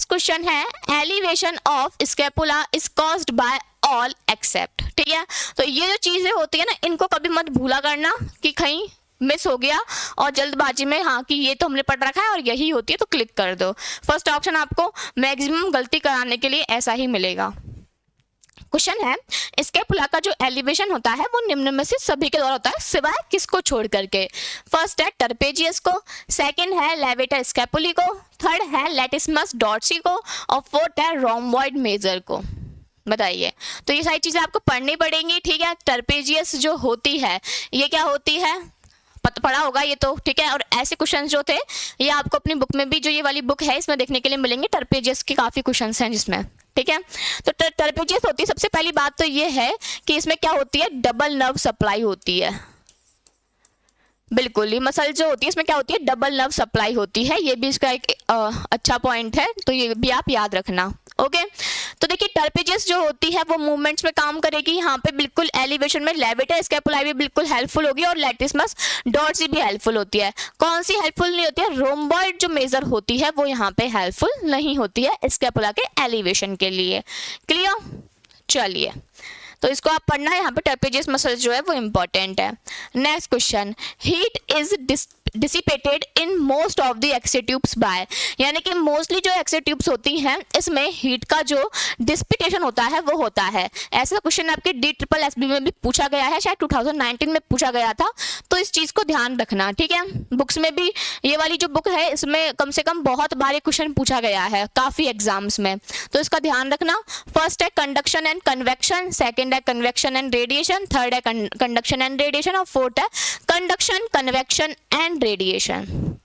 क्वेश्चन है elevation of scapula is caused by all except. ठीक है, तो ये जो चीजें होती है ना, इनको कभी मत भूला करना कि कहीं मिस हो गया और जल्दबाजी में हाँ कि ये तो हमने पढ़ रखा है और यही होती है, तो क्लिक कर दो। फर्स्ट ऑप्शन आपको मैक्सिमम गलती कराने के लिए ऐसा ही मिलेगा। क्वेश्चन है स्कैपुला का जो एलिवेशन होता है वो निम्न में से सभी के द्वारा होता है सिवाय किसको छोड़ करके। फर्स्ट है टर्पेजियस को, सेकंड है लेवेटर स्कैपुली को, थर्ड है लैटिस्मस डॉर्सी को और फोर्थ है रोम्बॉइड मेजर को। बताइए। तो ये सारी चीजें आपको पढ़नी पड़ेंगी। ठीक है, टर्पेजियस जो होती है ये क्या होती है, पढ़ा होगा ये तो, ठीक है। और ऐसे क्वेश्चंस जो थे ये आपको अपनी बुक में भी, जो ये वाली बुक है इसमें देखने के लिए मिलेंगे, टर्पेजियस के काफी क्वेश्चंस हैं जिसमें। ठीक है, तो टर्पेजियस होती है, सबसे पहली बात तो ये है कि इसमें क्या होती है, डबल नर्व सप्लाई होती है। बिल्कुल, ये मसल जो होती है इसमें क्या होती है, डबल नर्व सप्लाई होती है। ये भी इसका एक अच्छा पॉइंट है, तो ये भी आप याद रखना। ओके। तो देखिए टर्पेजियस जो होती है वो मूवमेंट्स में काम करेगी, यहाँ पे बिल्कुल एलिवेशन में लेविटर स्कैपुलाई भी बिल्कुल हेल्पफुल होगी और लैटिसमस डॉर्सी भी हेल्पफुल होती है। कौन सी हेल्पफुल नहीं होती है? रोम्बॉइड जो मेजर होती है वो यहाँ पे हेल्पफुल नहीं होती है स्कैपुला के एलिवेशन के लिए। क्लियर? चलिए, तो इसको आप पढ़ना है, यहाँ पे ट्रेपेजियस मसल जो है वो इंपॉर्टेंट है। Next question, heat is dissipated in most of the x-ray tubes by, यानी कि मोस्टली जो एक्से ट्यूब्स होती हैं इसमें हीट का जो डिसिपेटेशन होता है वो होता है। ऐसा क्वेश्चन आपके DSSB में भी पूछा गया है, शायद 2019 में पूछा गया था, तो इस चीज को ध्यान रखना, ठीक है। बुक्स में भी ये वाली जो बुक है इसमें कम से कम बहुत बार क्वेश्चन पूछा गया है काफी एग्जाम्स में, तो इसका ध्यान रखना। फर्स्ट है कंडक्शन एंड कन्वेक्शन, सेकंड है कन्वेक्शन एंड रेडिएशन, थर्ड है कंडक्शन एंड रेडिएशन और फोर्थ है कंडक्शन, कन्वेक्शन एंड रेडिएशन।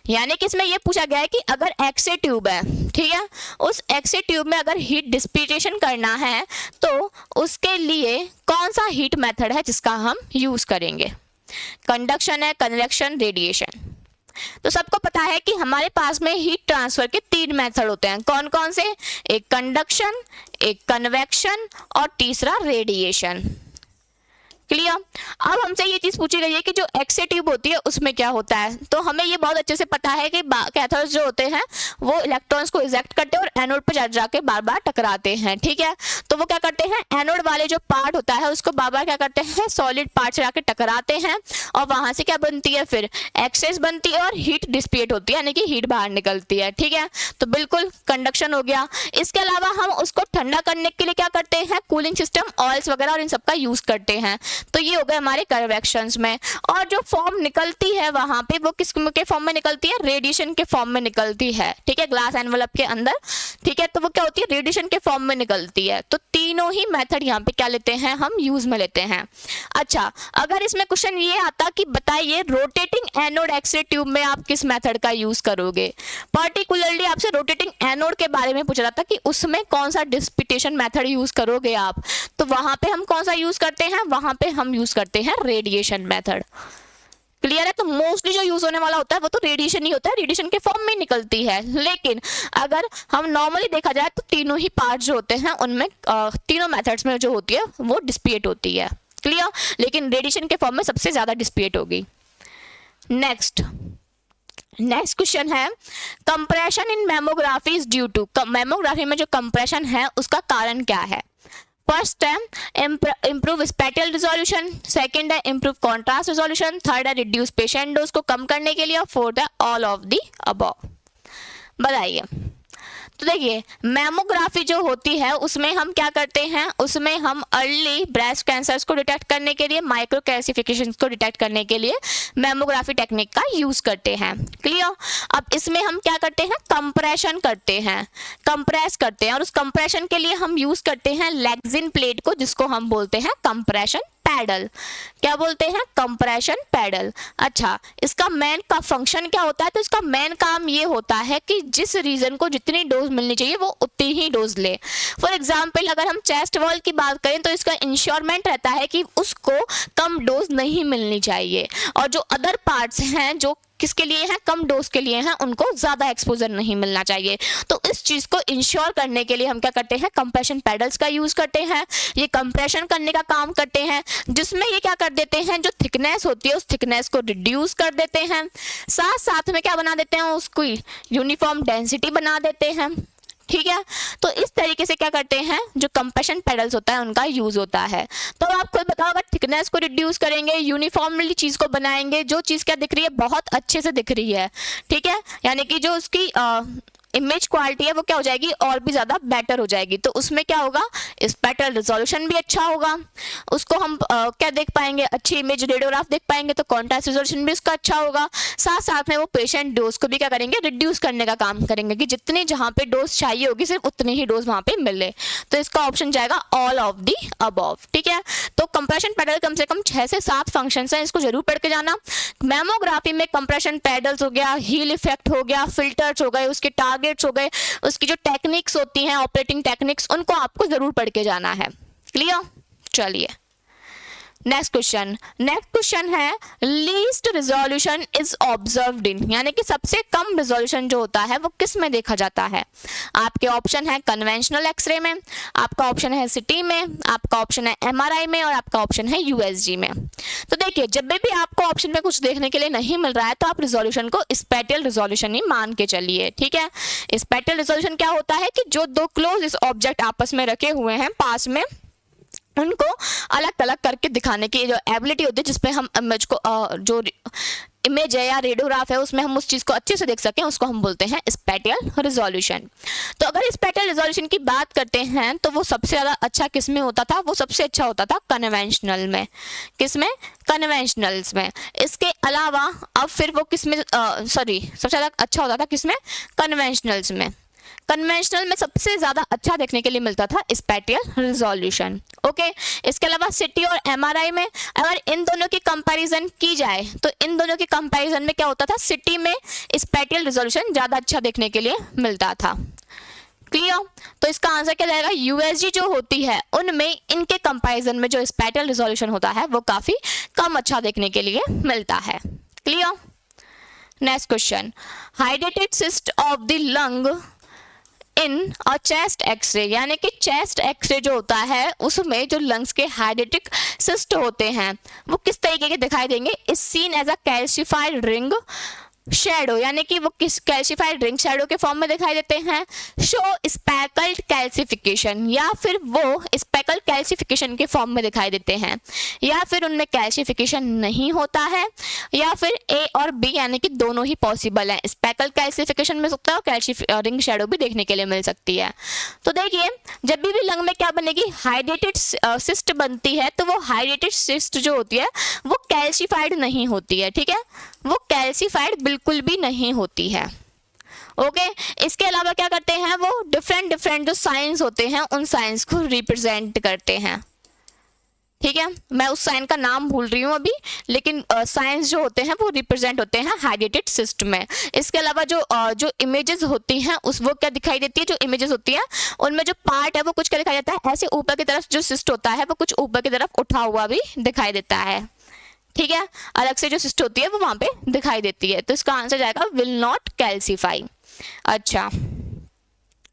यानी कि इसमें यह पूछा गया है कि अगर एक्से ट्यूब है, ठीक है, उस एक्से ट्यूब में अगर हीट डिसिपेशन करना है तो उसके लिए कौन सा हीट मेथड है जिसका हम यूज करेंगे? कंडक्शन है, कन्वेक्शन, रेडिएशन। तो सबको पता है कि हमारे पास में हीट ट्रांसफर के 3 मेथड होते हैं। कौन कौन से? एक कंडक्शन, एक कन्वेक्शन और तीसरा रेडिएशन। क्लियर? अब हमसे ये चीज पूछी गई है कि जो एक्से ट्यूब होती है उसमें क्या होता है, तो हमें ये बहुत अच्छे से पता है कि कैथोड्स जो होते हैं वो इलेक्ट्रॉन्स को इजेक्ट करते हैं और एनोड पर जाके बार बार टकराते हैं, ठीक है। तो वो क्या करते हैं, एनोड वाले जो पार्ट होता है उसको बार बार क्या करते हैं, सॉलिड पार्ट से जाके टकराते हैं और वहां से क्या बनती है, फिर एक्सेस बनती है और हीट डिसिपेट होती है, यानी कि हीट बाहर निकलती है, ठीक है। तो बिल्कुल कंडक्शन हो गया। इसके अलावा हम उसको ठंडा करने के लिए क्या करते हैं, कूलिंग सिस्टम, ऑयल्स वगैरह और इन सबका यूज करते हैं। तो ये हो गए हमारे कन्वेक्शंस में। और जो फॉर्म निकलती है वहां पे वो किस के फॉर्म में निकलती है, रेडिएशन के फॉर्म में निकलती है, ठीक है, ग्लास एनवलप के अंदर, ठीक है। तो वो क्या होती है, रेडिएशन के फॉर्म में निकलती है। तो तीनों ही मेथड यहाँ पे क्या लेते हैं, हम यूज में लेते हैं। अच्छा, अगर इसमें क्वेश्चन ये आता कि बताइए रोटेटिंग एनोड एक्से ट्यूब में आप किस मेथड का यूज करोगे, पर्टिकुलरली आपसे रोटेटिंग एनोड के बारे में पूछा जाता कि उसमें कौन सा डिसिपेशन मेथड यूज करोगे आप, तो वहां पे हम कौन सा यूज करते हैं, वहां पे हम यूज करते हैं रेडिएशन मेथड। क्लियर है? तो मोस्टली जो यूज होने वाला होता है वो तो रेडिएशन ही होता है, रेडिएशन के फॉर्म में निकलती है। लेकिन अगर हम नॉर्मली देखा जाए तो तीनों ही पार्ट जो होते हैं उनमें तीनों मेथड्स में जो होती है वो डिसिपेट होती है। क्लियर? लेकिन रेडिएशन के फॉर्म में सबसे ज्यादा डिसिपेट होगी। नेक्स्ट क्वेश्चन है, compression in mammography is due to, mammography में जो कंप्रेशन है उसका कारण क्या है? फर्स्ट है इम्प्रूव स्पेटियल रिजोल्यूशन, सेकंड है इम्प्रूव कॉन्ट्रास्ट रिजोल्यूशन, थर्ड है रिड्यूस पेशेंट डोज को कम करने के लिए और फोर्थ है ऑल ऑफ दी अबव। बताइए। तो देखिए मैमोग्राफी जो होती है उसमें हम क्या करते हैं, उसमें हम अर्ली ब्रेस्ट कैंसर्स को डिटेक्ट करने के लिए, माइक्रो कैल्सिफिकेशंस को डिटेक्ट करने के लिए मैमोग्राफी टेक्निक का यूज करते हैं। क्लियर? अब इसमें हम क्या करते हैं, कंप्रेशन करते हैं, कंप्रेस करते हैं, और उस कंप्रेशन के लिए हम यूज करते हैं लेग्जिन प्लेट को, जिसको हम बोलते हैं कंप्रेशन पैडल। क्या बोलते हैं, कंप्रेशन पैडल। अच्छा, इसका मेन का फंक्शन क्या होता है, तो इसका मेन काम ये होता है कि जिस रीजन को जितनी डोज मिलनी चाहिए वो उतनी ही डोज ले। फॉर एग्जांपल अगर हम चेस्ट वॉल की बात करें तो इसका इंश्योरमेंट रहता है कि उसको कम डोज नहीं मिलनी चाहिए, और जो अदर पार्ट्स हैं जो किसके लिए हैं, कम डोज के लिए हैं, उनको ज्यादा एक्सपोजर नहीं मिलना चाहिए। तो इस चीज को इंश्योर करने के लिए हम क्या करते हैं, कंप्रेशन पैडल्स का यूज करते हैं। ये कंप्रेशन करने का काम करते हैं, जिसमें ये क्या कर देते हैं, जो थिकनेस होती है उस थिकनेस को रिड्यूस कर देते हैं, साथ साथ में क्या बना देते हैं, उसको यूनिफॉर्म डेंसिटी बना देते हैं। ठीक है, तो इस तरीके से क्या करते हैं, जो कंप्रेशन पैडल्स होता है उनका यूज होता है। तो आप खुद बताओ, अगर थिकनेस को रिड्यूस करेंगे, यूनिफॉर्मली चीज को बनाएंगे, जो चीज क्या दिख रही है, बहुत अच्छे से दिख रही है, ठीक है, यानी कि जो उसकी इमेज क्वालिटी है वो क्या हो जाएगी, और भी ज्यादा बेटर हो जाएगी। तो उसमें क्या होगा, स्पेक्ट्रल रिजोल्यूशन भी अच्छा होगा, उसको हम क्या देख पाएंगे, अच्छी इमेज रेडियोग्राफ देख पाएंगे, तो कॉन्ट्रास्ट रिजोल्यूशन भी उसका अच्छा होगा। साथ साथ में वो पेशेंट डोज को भी क्या करेंगे, रिड्यूस करने का काम करेंगे, कि जितनी जहां पे डोज चाहिए होगी सिर्फ उतनी ही डोज वहां पे मिले। तो इसका ऑप्शन जाएगा ऑल ऑफ दी अबव। ठीक है, तो कंप्रेशन पैडल कम से कम 6 से 7 फंक्शंस हैं, इसको जरूर पढ़ के जाना। मैमोग्राफी में कंप्रेशन पैडल्स हो गया, हील इफेक्ट हो गया, फिल्टर्स हो गए, उसके टारगेट्स हो गए, उसकी जो टेक्निक्स होती हैं, ऑपरेटिंग टेक्निक्स, उनको आपको जरूर पढ़ के जाना है। क्लियर? चलिए नेक्स्ट क्वेश्चन है least resolution is observed in, यानी कि सबसे कम रिजोल्यूशन जो होता है वो किस में देखा जाता है। आपके ऑप्शन है कन्वेंशनल एक्सरे में, आपका ऑप्शन है सिटी में, आपका ऑप्शन है एमआरआई में और आपका ऑप्शन है यूएसजी में। तो देखिए जब भी आपको ऑप्शन में कुछ देखने के लिए नहीं मिल रहा है तो आप रिजोल्यूशन को स्पेटियल रिजोल्यूशन ही मान के चलिए, ठीक है। स्पेटियल रिजोल्यूशन क्या होता है कि जो दो क्लोज ऑब्जेक्ट आपस में रखे हुए हैं पास में, उनको अलग अलग करके दिखाने की जो एबिलिटी होती है, जिसपे हम इमेज को जो इमेज है या रेडियोग्राफ है उसमें हम उस चीज को अच्छे से देख सकें, उसको हम बोलते हैं स्पेटियल रिजोल्यूशन। तो अगर स्पेटियल रिजोल्यूशन की बात करते हैं तो वो सबसे ज्यादा अच्छा किस में होता था, वो सबसे अच्छा होता था कन्वेंशनल में। किस में? कन्वेंशनल्स में। इसके अलावा अब फिर वो किस में सबसे ज्यादा अच्छा होता था किस में? कन्वेंशनल्स में। कन्वेंशनल में सबसे ज्यादा अच्छा देखने के लिए मिलता था स्पेटियल रिजोल्यूशन। ओके, इसके अलावा सिटी और एमआरआई में अगर इन दोनों की कंपैरिजन की जाए तो इन दोनों की कंपैरिजन में क्या होता था, सिटी में स्पेटियल रिजोल्यूशन ज्यादा अच्छा देखने के लिए मिलता था। क्लियर? तो इसका आंसर क्या जाएगा, यूएसजी जो होती है उनमें इनके कंपैरिजन में जो स्पेटियल रिजोल्यूशन होता है वो काफी कम अच्छा देखने के लिए मिलता है। Clear? Next question, hydrated cyst of the lung in और चेस्ट एक्सरे, यानी कि चेस्ट एक्सरे जो होता है उसमें जो लंग्स के हाइड्रेटिक सिस्ट होते हैं वो किस तरीके के दिखाई देंगे, is seen as a calcified ring shadow, यानी कि वो किस कैल्सिफाइड रिंग शैडो के फॉर्म में दिखाई देते हैं। शो स्पेकल्ड कैल्सिफिकेशन, या फिर वो स्पेकल कैल्सिफिकेशन के फॉर्म में दिखाई देते हैं, या फिर उनमें कैल्सिफिकेशन नहीं होता है, या फिर ए और बी, यानी कि दोनों ही पॉसिबल है। स्पेकल कैल्सिफिकेशन मिल सकता है और रिंग शैडो भी देखने के लिए मिल सकती है। तो देखिए जब भी लंग में क्या बनेगी, हाइड्रेटेड सिस्ट बनती है, तो वो हाइड्रेटेड सिस्ट जो होती है वो कैल्सिफाइड नहीं होती है, ठीक है, वो कैल्सिफाइड बिल्कुल भी नहीं होती है। ओके, इसके अलावा क्या करते हैं, वो डिफरेंट जो साइंस होते हैं उन साइंस को रिप्रेजेंट करते हैं, ठीक है। मैं उस साइन का नाम भूल रही हूँ अभी, लेकिन साइंस जो होते हैं वो रिप्रेजेंट होते हैं हाइड्रेटेड सिस्ट में। इसके अलावा जो इमेजेस होती हैं उस वो क्या दिखाई देती है, जो इमेजेस होती है उनमें जो पार्ट है वो कुछ क्या दिखाई देता है, ऐसे ऊपर की तरफ जो सिस्ट होता है वो कुछ ऊपर की तरफ उठा हुआ भी दिखाई देता है, ठीक है। अलग से जो सिस्ट होती है वो वहां पे दिखाई देती है। तो इसका आंसर जाएगा विल नॉट कैल्सिफाई। अच्छा,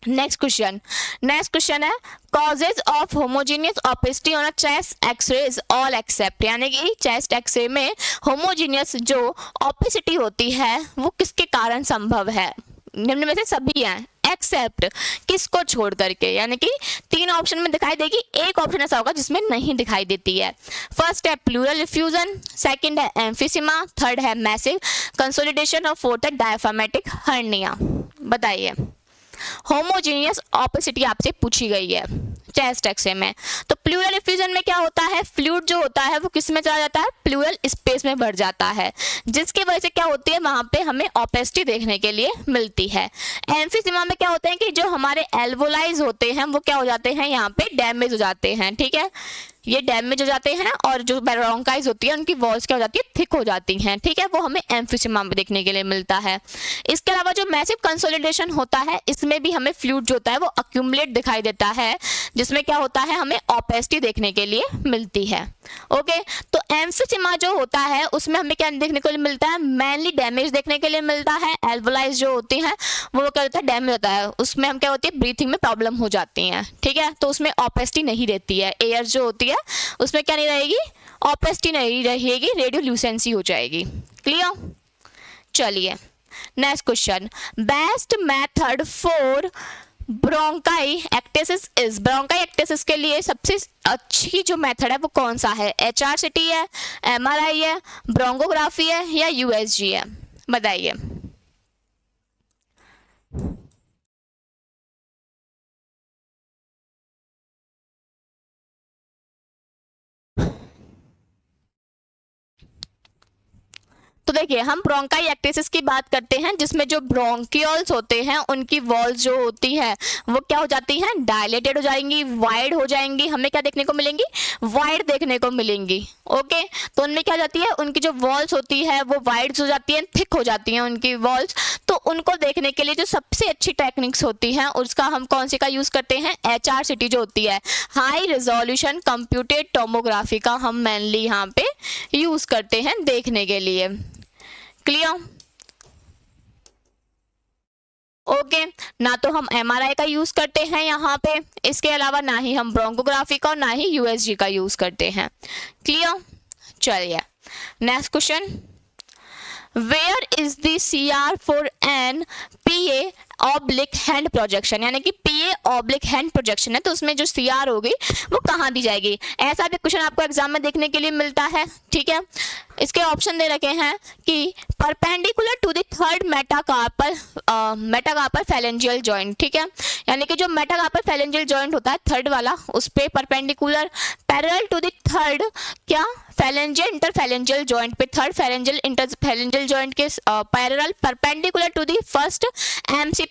नेक्स्ट क्वेश्चन है causes of homogeneous opacity on a chest x-ray is all except, यानी कि चेस्ट एक्सरे में होमोजीनियस जो ऑपेसिटी होती है वो किसके कारण संभव है, निम्न में से सभी हैं एक्सेप्ट किसको छोड़ करके, यानी कि तीन ऑप्शन में दिखाई देगी, एक ऑप्शन ऐसा होगा जिसमें नहीं दिखाई देती है। फर्स्ट है प्लूरल डिफ्यूजन, सेकंड है एम्फिसिमा, थर्ड है मैसिव कंसोलिडेशन और फोर्थ है डायफ्रामेटिक हर्निया। बताइए, होमोजीनियस ऑपेसिटी आपसे पूछी गई है चेस्ट एक्सरे में, तो प्लूरल डिफ्यूजन में क्या होता है, फ्लूइड जो होता है वो किस में चला जाता है, प्लूरल स्पेस में भर जाता है, जिसकी वजह से क्या होती है वहां पे हमें ऑपेसिटी देखने के लिए मिलती है। एम्फिसिमा में क्या होता है कि जो हमारे एल्वोलाइज होते हैं वो क्या हो जाते हैं, यहाँ पे डैमेज हो जाते हैं, ठीक है, ये डैमेज हो जाते हैं, और जो ब्रोंकाइज होती है उनकी वॉल्स क्या हो जाती है, थिक हो जाती हैं, ठीक है, वो हमें एम्फिसिमा में देखने के लिए मिलता है। इसके अलावा जो मैसिव कंसोलिडेशन होता है इसमें भी हमें फ्लूइड जो होता है वो अक्यूमुलेट दिखाई देता है, जिसमें क्या होता है हमें ऑपेसिटी देखने के लिए मिलती है। ओके, तो एम्फिसिमा जो होता है उसमें हमें क्या देखने को मिलता है, मेनली डैमेज देखने के लिए मिलता है। एल्वोलाइज जो होती हैं वो क्या होता है, डैमेज होता है, उसमें हम क्या होती है, ब्रीथिंग में प्रॉब्लम हो जाती है, ठीक है, तो उसमें ऑपेसिटी नहीं रहती है। एयर जो होती है उसमें क्या नहीं रहेगी, ऑपेसिटी नहीं रहेगी, रेडियोल्यूसेंसी हो जाएगी। क्लियर? चलिए next question, best method for bronchiectasis is, bronchiectasis के लिए सबसे अच्छी जो मेथड है वो कौन सा है, HRCT है, MRI है, ब्रोंकोग्राफी है या USG है, बताइए। तो देखिए हम ब्रोंकाई एक्टेसिस की बात करते हैं जिसमें जो ब्रोंकियोल्स होते हैं उनकी वॉल्स जो होती है वो क्या हो जाती हैं, डायलेटेड हो जाएंगी, वाइड हो जाएंगी, हमें क्या देखने को मिलेंगी, वाइड देखने को मिलेंगी। ओके, तो उनमें क्या हो जाती है, उनकी जो वॉल्स होती है वो वाइड हो जाती है, थिक हो जाती हैं उनकी वॉल्स, तो उनको देखने के लिए जो सबसे अच्छी टेक्निक्स होती हैं उसका हम कौन सी का यूज़ करते हैं, HRCT जो होती है, हाई रिजोल्यूशन कंप्यूटेड टोमोग्राफी का हम मेनली यहाँ पे यूज़ करते हैं देखने के लिए। क्लियर? ओके, ना तो हम MRI का यूज़ करते हैं यहाँ पे, इसके अलावा ना ही हम ब्रोंकोग्राफी का और ना ही USG का यूज़ करते हैं। क्लियर? चलिए next question, where is the CR for an PA oblique hand projection, यानी कि PA ऑब्लिक हैंड प्रोजेक्शन है तो उसमें जो CR होगी वो कहाँ दी जाएगी। ऐसा भी क्वेश्चन आपको एग्जाम में देखने के लिए मिलता है। ठीक है, इसके ऑप्शन दे रखे हैं कि perpendicular to the third metacarpal phalangeal joint. ठीक है, यानी कि जो मेटाकार्पल फेलेंजियल जॉइंट होता है थर्ड वाला, उस पे perpendicular parallel to the third क्या फेलेंजियल इंटरफेलेंजियल जॉइंट पे, थर्ड फेलेंजियल इंटरफेलेंजियल जॉइंट के parallel perpendicular to the first MCP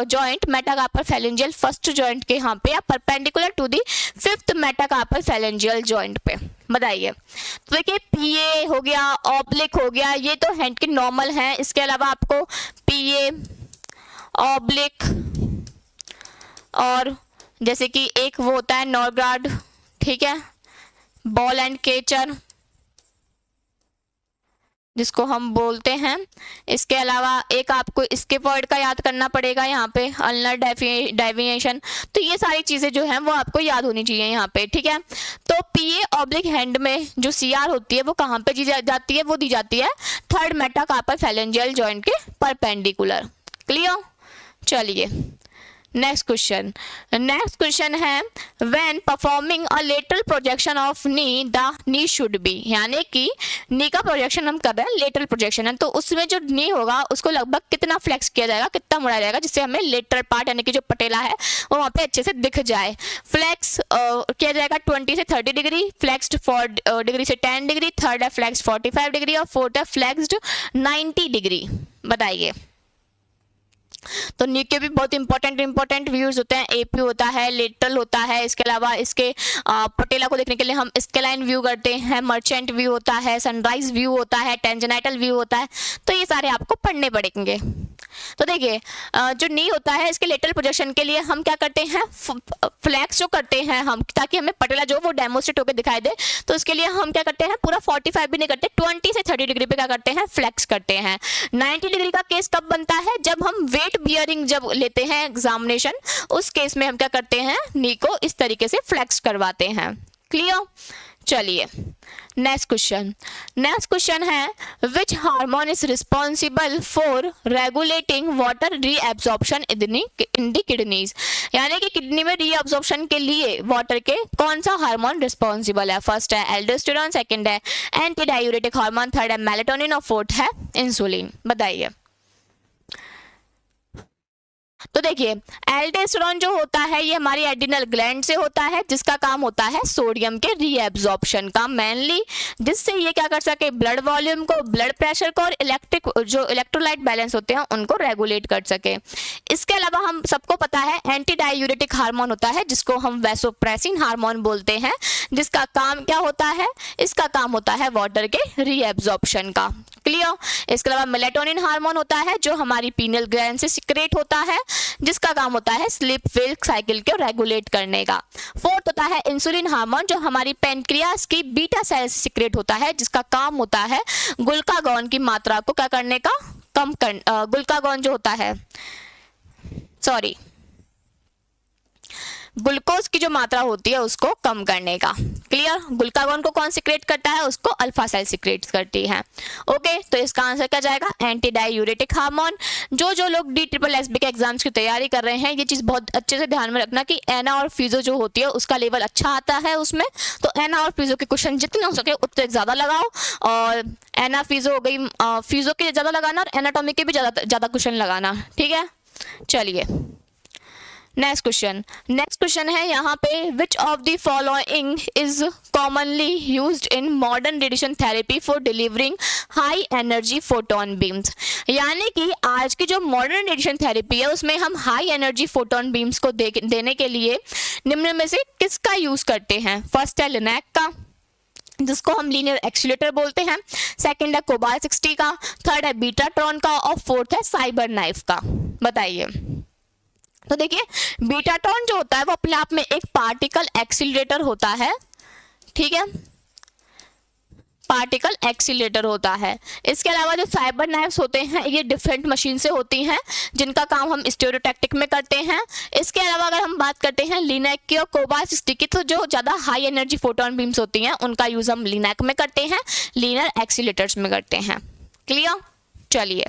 joint metacarpal phalangeal first joint के यहाँ पे, या perpendicular to the fifth metacarpal phalangeal joint पे। बताइए, तो देखिए PA हो गया, ऑब्लिक हो गया, ये तो हैंड के नॉर्मल हैं। इसके अलावा आपको PA ऑब्लिक और जैसे कि एक वो होता है नॉर्गार्ड, ठीक है, बॉल एंड कैचर जिसको हम बोलते हैं। इसके अलावा एक आपको स्किपवर्ड का याद करना पड़ेगा यहाँ पे, अल्नर डेविएशन। तो ये सारी चीज़ें जो हैं वो आपको याद होनी चाहिए यहाँ पे। ठीक है, तो PA ऑब्लिक हैंड में जो CR होती है वो कहाँ पे दी जाती है, वो दी जाती है थर्ड मेटाकार्पल फेलेंजियल जॉइंट के परपेंडिकुलर। क्लियर? चलिए नेक्स्ट क्वेश्चन है, when performing a lateral projection of knee the knee should be, यानी कि नी का प्रोजेक्शन हम कर रहे हैं, लेटरल प्रोजेक्शन है, तो उसमें जो नी होगा उसको लगभग कितना फ्लेक्स किया जाएगा, कितना मुड़ा जाएगा, जिससे हमें लेटरल पार्ट यानी कि जो पटेला है वो वहाँ पे अच्छे से दिख जाए। फ्लेक्स किया जाएगा 20 से 30 डिग्री, फ्लेक्स्ड 4 डिग्री से 10 डिग्री, थर्ड है फ्लेक्स 45 डिग्री और फोर्थ है फ्लेक्स्ड 90 डिग्री। बताइए, तो नी के भी बहुत इंपॉर्टेंट व्यूज होते हैं, AP होता है, लेटरल होता है, इसके अलावा इसके पटेला को देखने के लिए हम स्केलाइन व्यू करते हैं, मर्चेंट व्यू होता है, सनराइज व्यू होता है, टेंजेनाइटल व्यू होता है, तो ये सारे आपको पढ़ने पड़ेंगे। तो देखिए जो नी होता है इसके लेटरल प्रोजेक्शन के लिए हम क्या करते हैं, फ्लैक्स जो करते हैं हम, ताकि हमें पटेला जो वो डेमोस्ट्रेट होकर दिखाई दे, तो उसके लिए हम क्या करते हैं, पूरा 45 भी नहीं करते, 20 से 30 डिग्री पे क्या करते हैं, फ्लैक्स करते हैं। 90 डिग्री का केस कब बनता है, जब हम वेट बियरिंग जब लेते हैं एग्जामिनेशन, उस केस में हम क्या करते हैं, नी को इस तरीके से फ्लैक्स करवाते हैं। क्लियर? चलिए नेक्स्ट क्वेश्चन है, which hormone is responsible for regulating water reabsorption in the kidneys, यानी कि किडनी में रीएब्जॉर्प्शन के लिए वाटर के कौन सा हार्मोन रिस्पॉन्सिबल है। फर्स्ट है एल्डोस्टेरोन, सेकंड है एंटी डायूरेटिक हार्मोन, थर्ड है मेलेटोनिन और फोर्थ है इंसुलिन। बताइए, तो देखिए एल्डोस्टेरोन जो होता है ये हमारी एड्रिनल ग्लैंड से होता है, जिसका काम होता है सोडियम के रीएब्जॉर्प्शन का मेनली, जिससे ये क्या कर सके, ब्लड वॉल्यूम को, ब्लड प्रेशर को और जो इलेक्ट्रोलाइट बैलेंस होते हैं उनको रेगुलेट कर सके। इसके अलावा हम सबको पता है एंटी डायूरेटिक हार्मोन होता है, जिसको हम वैसोप्रेसिन हार्मोन बोलते हैं, जिसका काम क्या होता है, इसका काम होता है वाटर के रीएब्जॉर्प्शन का। क्लियर? इसके अलावा मेलेटोनिन हार्मोन होता है जो हमारी पीनियल ग्लैंड से सिक्रेट होता है, जिसका काम होता है स्लीप वेक साइकिल को रेगुलेट करने का। फोर्थ होता है इंसुलिन हार्मोन जो हमारी पेनक्रियास की बीटा सेल से सिक्रेट होता है, जिसका काम होता है ग्लूकागॉन की मात्रा को क्या करने का, कम कर, ग्लूकागॉन जो होता है, सॉरी, ग्लूकोज की जो मात्रा होती है उसको कम करने का। क्लियर? ग्लूकागॉन को कौन सिक्रेट करता है, उसको अल्फा सेल सिक्रेट करती है। ओके, तो इसका आंसर क्या जाएगा, एंटी डायूरेटिक हार्मोन। जो लोग DSSB के एग्जाम्स की तैयारी कर रहे हैं, ये चीज़ बहुत अच्छे से ध्यान में रखना कि एना और फिजो जो होती है उसका लेवल अच्छा आता है उसमें, तो एना और फिजो के क्वेश्चन जितने हो सके उतने ज़्यादा लगाओ, और एना फिजो हो गई, फिजो के ज़्यादा लगाना और एनाटॉमी के भी ज़्यादा क्वेश्चन लगाना। ठीक है, चलिए नेक्स्ट क्वेश्चन है यहाँ पे, which of the following is commonly used in modern radiation therapy for delivering high energy photon beams, यानी कि आज की जो मॉडर्न रेडिएशन थेरेपी है उसमें हम हाई एनर्जी फोटोन बीम्स को देने के लिए निम्न में से किसका यूज करते हैं। फर्स्ट है लिनैक का, जिसको हम लीनियर एक्सीलरेटर बोलते हैं। सेकंड है कोबाल्ट 60 का, थर्ड है बीटाट्रॉन का और फोर्थ है साइबर नाइफ का। बताइए। तो देखिए बीटाट्रॉन जो होता है वो अपने आप में एक पार्टिकल एक्सीलरेटर होता है, ठीक है, पार्टिकल एक्सीलरेटर होता है। इसके अलावा जो साइबर नाइफ्स होते हैं ये डिफरेंट मशीन से होती हैं जिनका काम हम स्टीरियोटैक्टिक में करते हैं। इसके अलावा अगर हम बात करते हैं लिनैक की और कोबाल्ट 60 की, तो जो ज़्यादा हाई एनर्जी फोटोन बीम्स होती हैं उनका यूज़ हम लिनैक में करते हैं, लीनियर एक्सीलरेटर्स में करते हैं। क्लियर? चलिए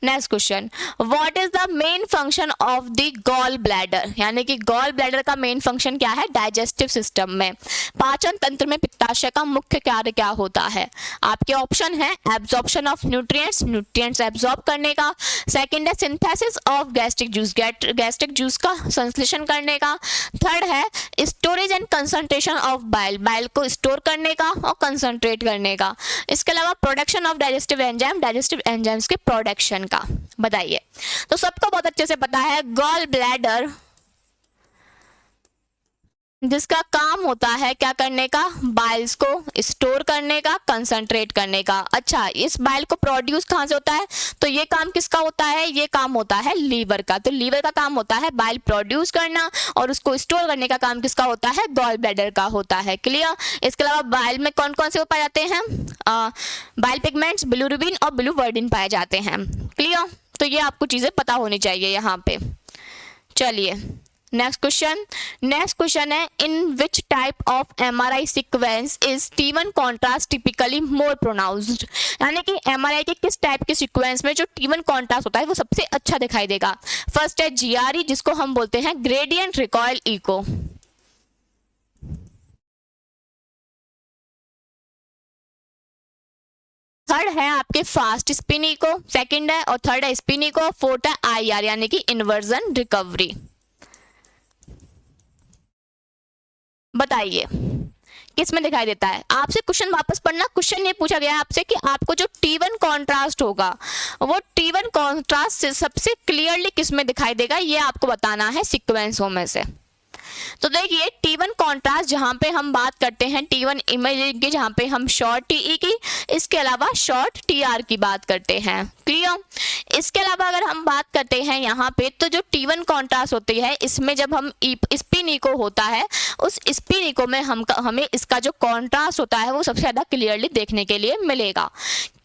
next question, what is the main function of the gall bladder, यानी कि गॉल ब्लैडर का मेन फंक्शन क्या है डाइजेस्टिव सिस्टम में। पाचन तंत्र में पित्ताशय का मुख्य कार्य क्या होता है? आपके ऑप्शन है absorption of nutrients, nutrients absorb करने का। सेकंड है synthesis of gastric juice, gastric juice का संश्लेषण करने का। थर्ड है storage and concentration of bile, bile को स्टोर करने का और कंसंट्रेट करने का। इसके अलावा production of digestive enzyme, digestive enzymes के प्रोडक्शन का। बताइए। तो सबको बहुत अच्छे से पता है गॉल ब्लैडर जिसका काम होता है क्या करने का, बाइल्स को स्टोर करने का, कंसंट्रेट करने का। अच्छा, इस बाइल को प्रोड्यूस कहां से होता है? तो ये काम किसका होता है? ये काम होता है लीवर का। तो लीवर का काम होता है बाइल प्रोड्यूस करना और उसको स्टोर करने का काम किसका होता है? गॉल ब्लैडर का होता है। क्लियर? इसके अलावा बाइल में कौन कौन से पाए जाते हैं? बाइल पिगमेंट्स, बिलिरुबिन और बिलिवर्डिन पाए जाते हैं। क्लियर? तो ये आपको चीजें पता होनी चाहिए यहाँ पे। चलिए नेक्स्ट क्वेश्चन है in which type of MRI sequence is T1 contrast typically more pronounced, यानी कि एमआरआई के किस टाइप के सीक्वेंस में जो T1 कॉन्ट्रास्ट होता है वो सबसे अच्छा दिखाई देगा। फर्स्ट है GRE जिसको हम बोलते हैं ग्रेडियंट रिकॉइल इको। थर्ड है आपके फास्ट स्पिन इको, सेकंड है और थर्ड है स्पिन इको, फोर्थ है IR यानी कि इन्वर्जन रिकवरी। बताइए किस में दिखाई देता है? आपसे क्वेश्चन वापस पढ़ना। क्वेश्चन ये पूछा गया है आपसे कि आपको जो T1 कॉन्ट्रास्ट होगा वो T1 कॉन्ट्रास्ट से सबसे क्लियरली किस में दिखाई देगा, ये आपको बताना है सीक्वेंसों में से। तो देखिए T1 कॉन्ट्रास्ट जहां पे हम बात करते हैं T1 इमेजिंग की, जहां पे हम शॉर्ट TE की, इसके अलावा शॉर्ट TR की बात करते हैं। क्लियर? इसके अलावा अगर हम बात करते हैं यहाँ पे तो जो T1 कॉन्ट्रास्ट होती है इसमें जब हम स्पिन इको होता है उस स्पिन इको में हमें इसका जो कॉन्ट्रास्ट होता है वो सबसे ज़्यादा क्लियरली देखने के लिए मिलेगा,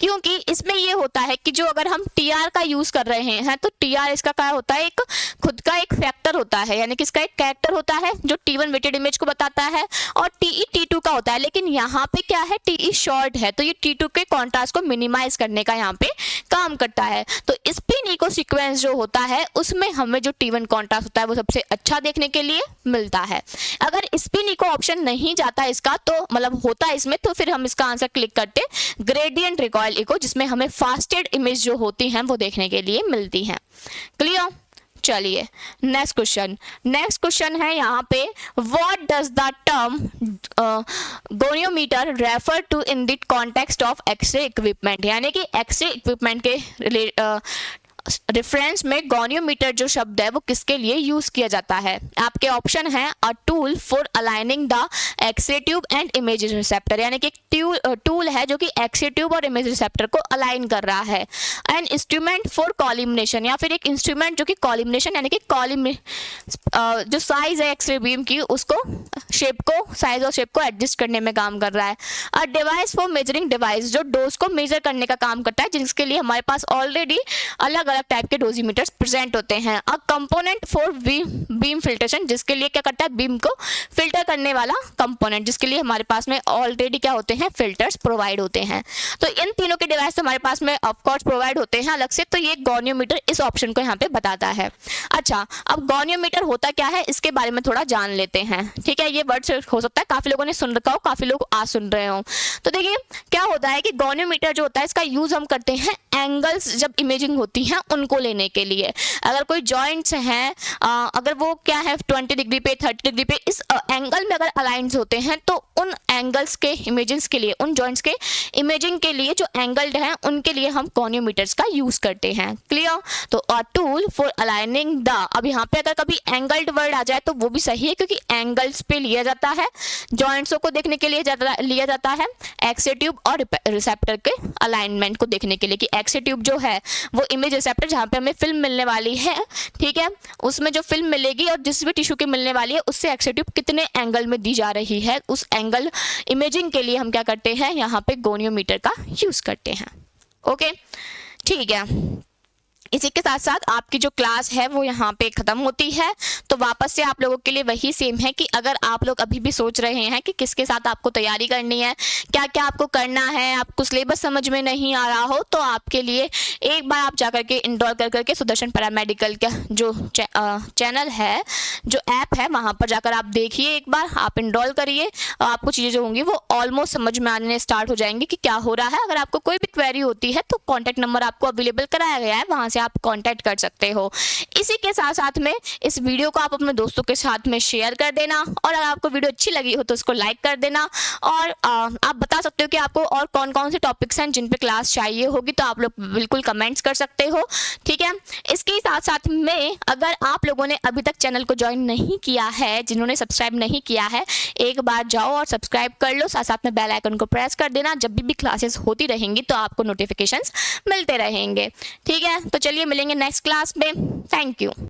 क्योंकि इसमें ये होता है कि जो अगर हम TR का यूज़ कर रहे हैं तो TR इसका क्या होता है, एक खुद का एक फैक्टर होता है, यानी कि इसका एक कैरेक्टर होता है जो T1 वेटेड इमेज को बताता है, और TE T2 का होता है। लेकिन यहाँ पे क्या है, TE शॉर्ट है तो ये T2 के कॉन्ट्रास्ट को मिनिमाइज करने का यहाँ पे काम करता है। तो स्पिन इको सीक्वेंस जो होता है उसमें हमें जो T1 कॉन्ट्रास्ट होता है वो सबसे अच्छा देखने के लिए मिलता है। अगर स्पिन इको ऑप्शन नहीं जाता इसका तो मतलब होता है इसमें, तो फिर हम इसका आंसर क्लिक करते ग्रेडियंट रिकॉइल इको, जिसमें हमें फास्टेड इमेज जो होती हैं वो देखने के लिए मिलती हैं। क्लियर? चलिए नेक्स्ट क्वेश्चन है यहाँ पे, what does the term goniometer refer to in the context of x-ray equipment, यानी कि एक्सरे इक्विपमेंट के रेफरेंस में गोनियोमीटर जो शब्द है वो किसके लिए यूज किया जाता है? आपके ऑप्शन है a tool for aligning the x-ray tube and image receptor, यानी कि एक टूल है जो कि एक्सरे ट्यूब और इमेज रिसेप्टर को अलाइन कर रहा है। एन इंस्ट्रूमेंट फॉर कॉलिमिनेशन, या फिर एक इंस्ट्रूमेंट जो कि कॉलिमिनेशन यानी कि जो साइज है एक्सरे बीम की उसको साइज और शेप को एडजस्ट करने में काम कर रहा है। A device for measuring device, जो डोज को मेजर करने का काम करता है, जिसके लिए हमारे पास ऑलरेडी अलग अलग टाइप के डोजीमीटर्स प्रेजेंट होते हैं। A component for beam filtration, जिसके लिए क्या करता है, बीम को फिल्टर करने वाला कंपोनेंट, जिसके लिए हमारे पास में ऑलरेडी क्या होते हैं, फिल्टर्स प्रोवाइड होते हैं। तो इन तीनों के डिवाइस हमारे पास में ऑफकोर्स प्रोवाइड होते हैं अलग से, तो ये गोनियोमीटर इस ऑप्शन को यहाँ पे बताता है। अच्छा, अब गोनियोमीटर होता क्या है इसके बारे में थोड़ा जान लेते हैं। ठीक है, ये वर्ड हो सकता है काफी लोगों ने सुन रखा हो, काफी लोग आज सुन रहे हो। तो देखिए क्या होता है कि गोनियोमीटर जो होता है इसका यूज हम करते हैं एंगल्स जब इमेजिंग होती है हैं उनको लेने के लिए। अगर कोई जॉइंट्स हैं अगर वो क्या है 20 डिग्री पे 30 डिग्री पे इस एंगल में अगर अलाइंस होते हैं तो उन एंगल्स के इमेजेस के लिए, उन जॉइंट्स के इमेजिंग के लिए जो एंगल्ड हैं उनके लिए हम गोनियोमीटर्स का यूज करते हैं। क्लियर? तो अ टूल फॉर अलाइनिंग द, अब यहाँ पे अगर कभी एंगल्ड वर्ड आ जाए तो वो भी सही है क्योंकि एंगल्स पे लिया जाता है, जॉइंट्सों को देखने के लिए लिया जाता है एक्स-रे ट्यूब और रिसेप्टर के अलाइनमेंट को देखने के लिए कि एक्स-रे ट्यूब जो है वो इमेज रिसेप्टर जहाँ पे हमें फिल्म मिलने वाली है, ठीक है, उसमें जो फिल्म मिलेगी और जिस भी टिश्यू की मिलने वाली है उससे एक्स-रे ट्यूब कितने एंगल में दी जा रही है, उस एंगल इमेजिंग के लिए हम क्या करते हैं, यहाँ पे गोनियोमीटर का यूज करते हैं। ओके, ठीक है। इसी के साथ साथ आपकी जो क्लास है वो यहाँ पे ख़त्म होती है। तो वापस से आप लोगों के लिए वही सेम है कि अगर आप लोग अभी भी सोच रहे हैं कि किसके साथ आपको तैयारी करनी है, क्या क्या आपको करना है, आपको सिलेबस समझ में नहीं आ रहा हो, तो आपके लिए एक बार आप जा करके इंस्टॉल कर करके सुदर्शन पैरामेडिकल का जो चैनल है, जो ऐप है, वहाँ पर जाकर आप देखिए, एक बार आप इंस्टॉल करिए और आपको चीज़ें जो होंगी वो ऑलमोस्ट समझ में आने स्टार्ट हो जाएंगी कि क्या हो रहा है। अगर आपको कोई भी क्वेरी होती है तो कॉन्टैक्ट नंबर आपको अवेलेबल कराया गया है, वहाँ से आप कांटेक्ट कर सकते हो। इसी के साथ साथ में इस वीडियो को आप अपने दोस्तों के साथ में शेयर कर देना और अगर आपको वीडियो अच्छी लगी हो तो उसको लाइक कर देना और आप बता सकते हो कि आपको और कौन कौन से टॉपिक्स हैं जिन पे क्लास चाहिए होगी, तो आप लोग बिल्कुल कमेंट्स कर सकते हो, ठीक है। इसके साथ साथ में अगर आप लोगों ने अभी तक चैनल को ज्वाइन नहीं किया है, जिन्होंने सब्सक्राइब नहीं किया है, एक बार जाओ और सब्सक्राइब कर लो, साथ साथ में बेल आइकन को प्रेस कर देना। जब भी क्लासेस होती रहेंगी तो आपको नोटिफिकेशंस मिलते रहेंगे, ठीक है। तो चलिए मिलेंगे नेक्स्ट क्लास में। Thank you.